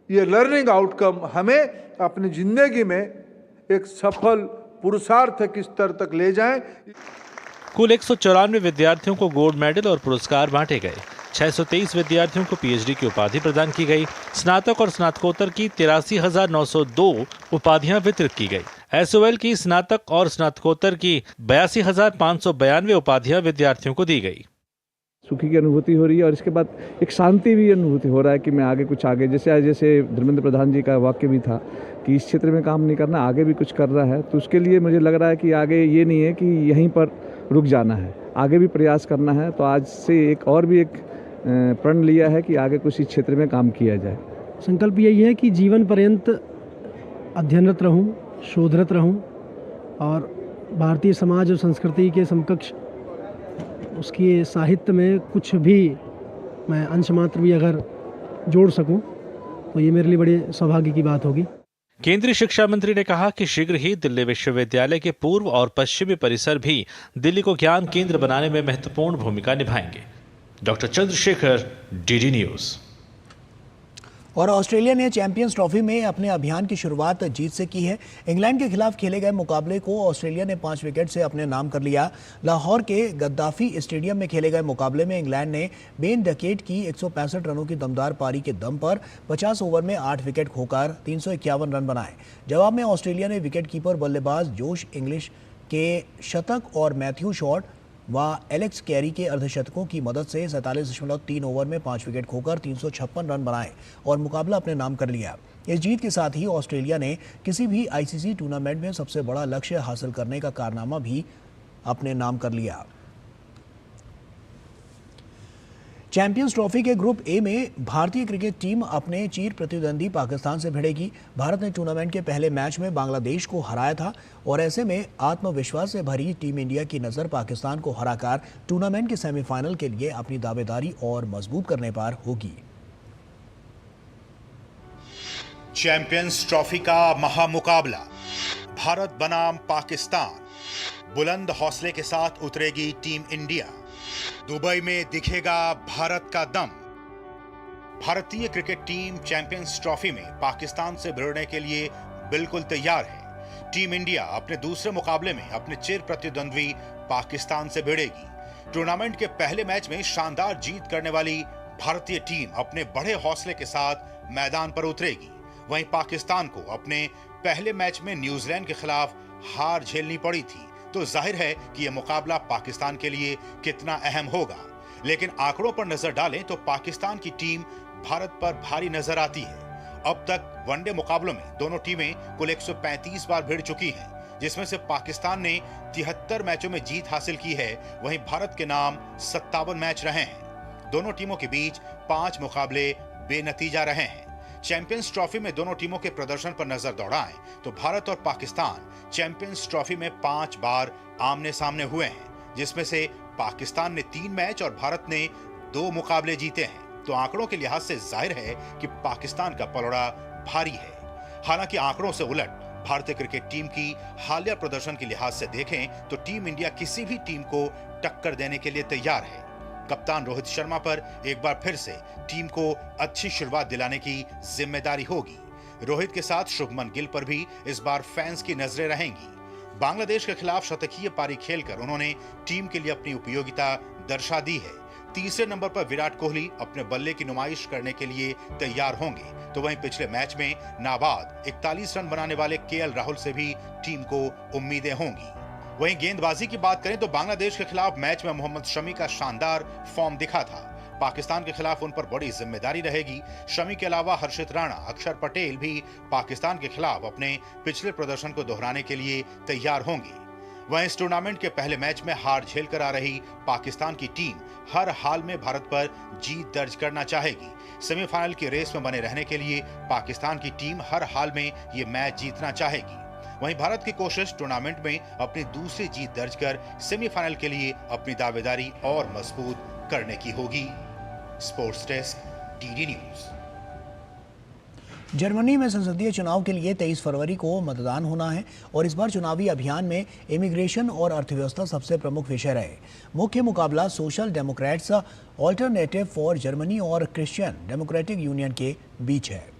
ये लर्निंग आउटकम हमें अपनी जिंदगी में एक सफल पुरुषार्थ के स्तर तक ले जाएं। कुल 194 विद्यार्थियों को गोल्ड मेडल और पुरस्कार बांटे गए। 623 विद्यार्थियों को पीएचडी की उपाधि प्रदान की गई। स्नातक और स्नातकोत्तर की 83,902 उपाधियां वितरित की गई। एसओएल की स्नातक और स्नातकोत्तर की 82,592 उपाधियां विद्यार्थियों को दी गई। सुखी की अनुभूति हो रही है और इसके बाद एक शांति भी अनुभूति हो रहा है कि मैं आगे जैसे धर्मेंद्र प्रधान जी का वाक्य भी था कि इस क्षेत्र में काम नहीं करना, आगे भी कुछ कर रहा है। तो उसके लिए मुझे लग रहा है कि आगे ये नहीं है कि यहीं पर रुक जाना है, आगे भी प्रयास करना है। तो आज से एक प्रण लिया है कि आगे कुछ इस क्षेत्र में काम किया जाए। संकल्प यही है कि जीवन पर्यंत अध्ययनरत रहूं, शोधरत रहूं और भारतीय समाज और संस्कृति के समकक्ष उसकी साहित्य में कुछ भी मैं अंश मात्र भी अगर जोड़ सकूं तो ये मेरे लिए बड़े सौभाग्य की बात होगी। केंद्रीय शिक्षा मंत्री ने कहा कि शीघ्र ही दिल्ली विश्वविद्यालय के पूर्व और पश्चिमी परिसर भी दिल्ली को ज्ञान केंद्र बनाने में महत्वपूर्ण भूमिका निभाएंगे। Doctor Chandrashekhar, DD news. और ऑस्ट्रेलिया ने चैंपियंस ट्रॉफी में अपने अभियान की शुरुआत जीत से की है। इंग्लैंड के खिलाफ खेले गए मुकाबले को ऑस्ट्रेलिया ने 5 विकेट से अपने नाम कर लिया। लाहौर के गद्दाफी स्टेडियम में खेले गए मुकाबले में इंग्लैंड ने बेन डकेट की 165 रनों की दमदार पारी के दम पर 50 ओवर में 8 विकेट खोकर 351 रन बनाए। जवाब में ऑस्ट्रेलिया ने विकेटकीपर बल्लेबाज जोश इंग्लिश के शतक और मैथ्यू शॉट व एलेक्स कैरी के अर्धशतकों की मदद से 47.3 ओवर में 5 विकेट खोकर 356 रन बनाए और मुकाबला अपने नाम कर लिया। इस जीत के साथ ही ऑस्ट्रेलिया ने किसी भी आईसीसी टूर्नामेंट में सबसे बड़ा लक्ष्य हासिल करने का कारनामा भी अपने नाम कर लिया। चैंपियंस ट्रॉफी के ग्रुप ए में भारतीय क्रिकेट टीम अपने चिर प्रतिद्वंदी पाकिस्तान से भिड़ेगी। भारत ने टूर्नामेंट के पहले मैच में बांग्लादेश को हराया था और ऐसे में आत्मविश्वास से भरी टीम इंडिया की नज़र पाकिस्तान को हराकर टूर्नामेंट के सेमीफाइनल के लिए अपनी दावेदारी और मजबूत करने पर होगी। चैंपियंस ट्रॉफी का महामुकाबला, भारत बनाम पाकिस्तान। बुलंद हौसले के साथ उतरेगी टीम इंडिया। दुबई में दिखेगा भारत का दम। भारतीय क्रिकेट टीम चैंपियंस ट्रॉफी में पाकिस्तान से भिड़ने के लिए बिल्कुल तैयार है। टीम इंडिया अपने दूसरे मुकाबले में अपने चिर प्रतिद्वंद्वी पाकिस्तान से भिड़ेगी। टूर्नामेंट के पहले मैच में शानदार जीत करने वाली भारतीय टीम अपने बड़े हौसले के साथ मैदान पर उतरेगी। वहीं पाकिस्तान को अपने पहले मैच में न्यूजीलैंड के खिलाफ हार झेलनी पड़ी थी, तो जाहिर है कि यह मुकाबला पाकिस्तान के लिए कितना अहम होगा। लेकिन आंकड़ों पर नजर डालें तो पाकिस्तान की टीम भारत पर भारी नजर आती है। अब तक वनडे मुकाबलों में दोनों टीमें कुल 135 बार भिड़ चुकी हैं, जिसमें से पाकिस्तान ने 73 मैचों में जीत हासिल की है, वहीं भारत के नाम 57 मैच रहे हैं। दोनों टीमों के बीच 5 मुकाबले बेनतीजा रहे हैं। चैंपियंस ट्रॉफी में दोनों टीमों के प्रदर्शन पर नजर दौड़ाएं तो भारत और पाकिस्तान चैंपियंस ट्रॉफी में 5 बार आमने सामने हुए हैं, जिसमें से पाकिस्तान ने 3 मैच और भारत ने 2 मुकाबले जीते हैं। तो आंकड़ों के लिहाज से जाहिर है कि पाकिस्तान का पलड़ा भारी है। हालांकि आंकड़ों से उलट भारतीय क्रिकेट टीम की हालिया प्रदर्शन के लिहाज से देखें तो टीम इंडिया किसी भी टीम को टक्कर देने के लिए तैयार है। कप्तान रोहित शर्मा पर एक बार फिर से टीम को अच्छी शुरुआत दिलाने की जिम्मेदारी होगी। रोहित के साथ शुभमन गिल पर भी इस बार फैंस की नजरें रहेंगी। बांग्लादेश के खिलाफ शतकीय पारी खेलकर उन्होंने टीम के लिए अपनी उपयोगिता दर्शा दी है। तीसरे नंबर पर विराट कोहली अपने बल्ले की नुमाइश करने के लिए तैयार होंगे, तो वहीं पिछले मैच में नाबाद 41 रन बनाने वाले केएल राहुल से भी टीम को उम्मीदें होंगी। वहीं गेंदबाजी की बात करें तो बांग्लादेश के खिलाफ मैच में मोहम्मद शमी का शानदार फॉर्म दिखा था। पाकिस्तान के खिलाफ उन पर बड़ी जिम्मेदारी रहेगी। शमी के अलावा हर्षित राणा, अक्षर पटेल भी पाकिस्तान के खिलाफ अपने पिछले प्रदर्शन को दोहराने के लिए तैयार होंगे। वहीं इस टूर्नामेंट के पहले मैच में हार झेल कर आ रही पाकिस्तान की टीम हर हाल में भारत पर जीत दर्ज करना चाहेगी। सेमीफाइनल की रेस में बने रहने के लिए पाकिस्तान की टीम हर हाल में ये मैच जीतना चाहेगी। वहीं भारत की कोशिश टूर्नामेंट में अपनी दूसरी जीत दर्ज कर सेमीफाइनल के लिए अपनी दावेदारी और मजबूत करने की होगी। Sports desk, DD news. Germany में संसदीय चुनाव के लिए 23 फरवरी को मतदान होना है और इस बार चुनावी अभियान में इमिग्रेशन और अर्थव्यवस्था सबसे प्रमुख विषय रहे। मुख्य मुकाबला social Democrats, alternative for Germany और क्रिश्चियन डेमोक्रेटिक यूनियन के बीच है।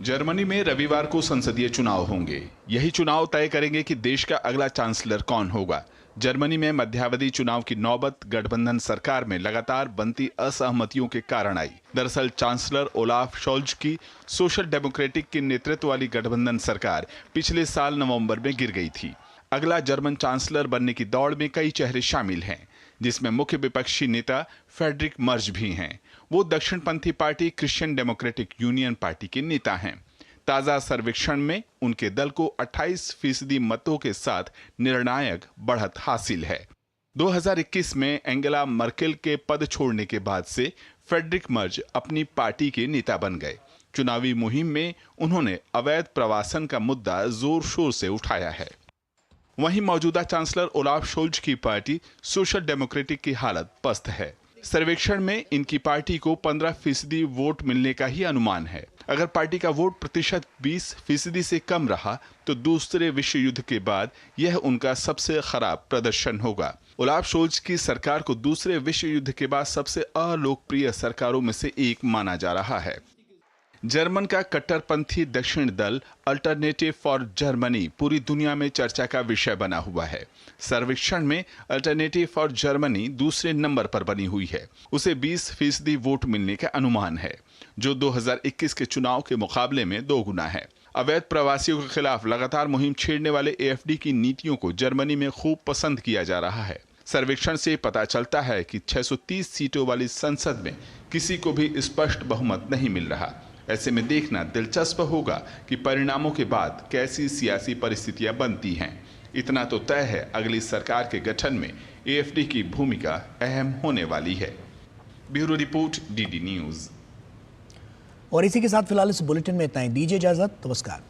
जर्मनी में रविवार को संसदीय चुनाव होंगे। यही चुनाव तय करेंगे कि देश का अगला चांसलर कौन होगा। जर्मनी में मध्यावधि चुनाव की नौबत गठबंधन सरकार में लगातार बनती असहमतियों के कारण आई। दरअसल चांसलर ओलाफ शोल्ज की सोशल डेमोक्रेटिक के नेतृत्व वाली गठबंधन सरकार पिछले साल नवंबर में गिर गई थी। अगला जर्मन चांसलर बनने की दौड़ में कई चेहरे शामिल हैं, जिसमें मुख्य विपक्षी नेता फ्रेडरिक मर्ज भी हैं। वो दक्षिणपंथी party Christian Democratic Union party के नेता हैं। ताजा सर्वेक्षण में उनके दल को 28% मतों के साथ निर्णायक बढ़त हासिल है। 2021 में एंगेला मर्केल के पद छोड़ने के बाद से फ्रेडरिक मर्ज अपनी पार्टी के नेता बन गए। चुनावी मुहिम में उन्होंने अवैध प्रवासन का मुद्दा जोर शोर से उठाया है। वहीं मौजूदा चांसलर ओलाफ शोल्ज की पार्टी सोशल डेमोक्रेटिक की हालत पस्त है। सर्वेक्षण में इनकी पार्टी को 15% वोट मिलने का ही अनुमान है। अगर पार्टी का वोट प्रतिशत 20% से कम रहा तो दूसरे विश्व युद्ध के बाद यह उनका सबसे खराब प्रदर्शन होगा। ओलाफ शोल्ज की सरकार को दूसरे विश्व युद्ध के बाद सबसे अलोकप्रिय सरकारों में से एक माना जा रहा है। जर्मन का कट्टरपंथी दक्षिण दल अल्टरनेटिव फॉर जर्मनी पूरी दुनिया में चर्चा का विषय बना हुआ है। सर्वेक्षण में अल्टरनेटिव फॉर जर्मनी दूसरे नंबर पर बनी हुई है। उसे 20% वोट मिलने का अनुमान है, जो 2021 के चुनाव के मुकाबले में 2 गुना है। अवैध प्रवासियों के खिलाफ लगातार मुहिम छेड़ने वाले AfD की नीतियों को जर्मनी में खूब पसंद किया जा रहा है। सर्वेक्षण से पता चलता है कि 630 सीटों वाली संसद में किसी को भी स्पष्ट बहुमत नहीं मिल रहा। ऐसे में देखना दिलचस्प होगा कि परिणामों के बाद कैसी सियासी परिस्थितियां बनती हैं। इतना तो तय है, अगली सरकार के गठन में AfD की भूमिका अहम होने वाली है। Bureau report, DD news. और इसी के साथ फिलहाल इस बुलेटिन में इतना ही। दीजिए इजाजत। नमस्कार।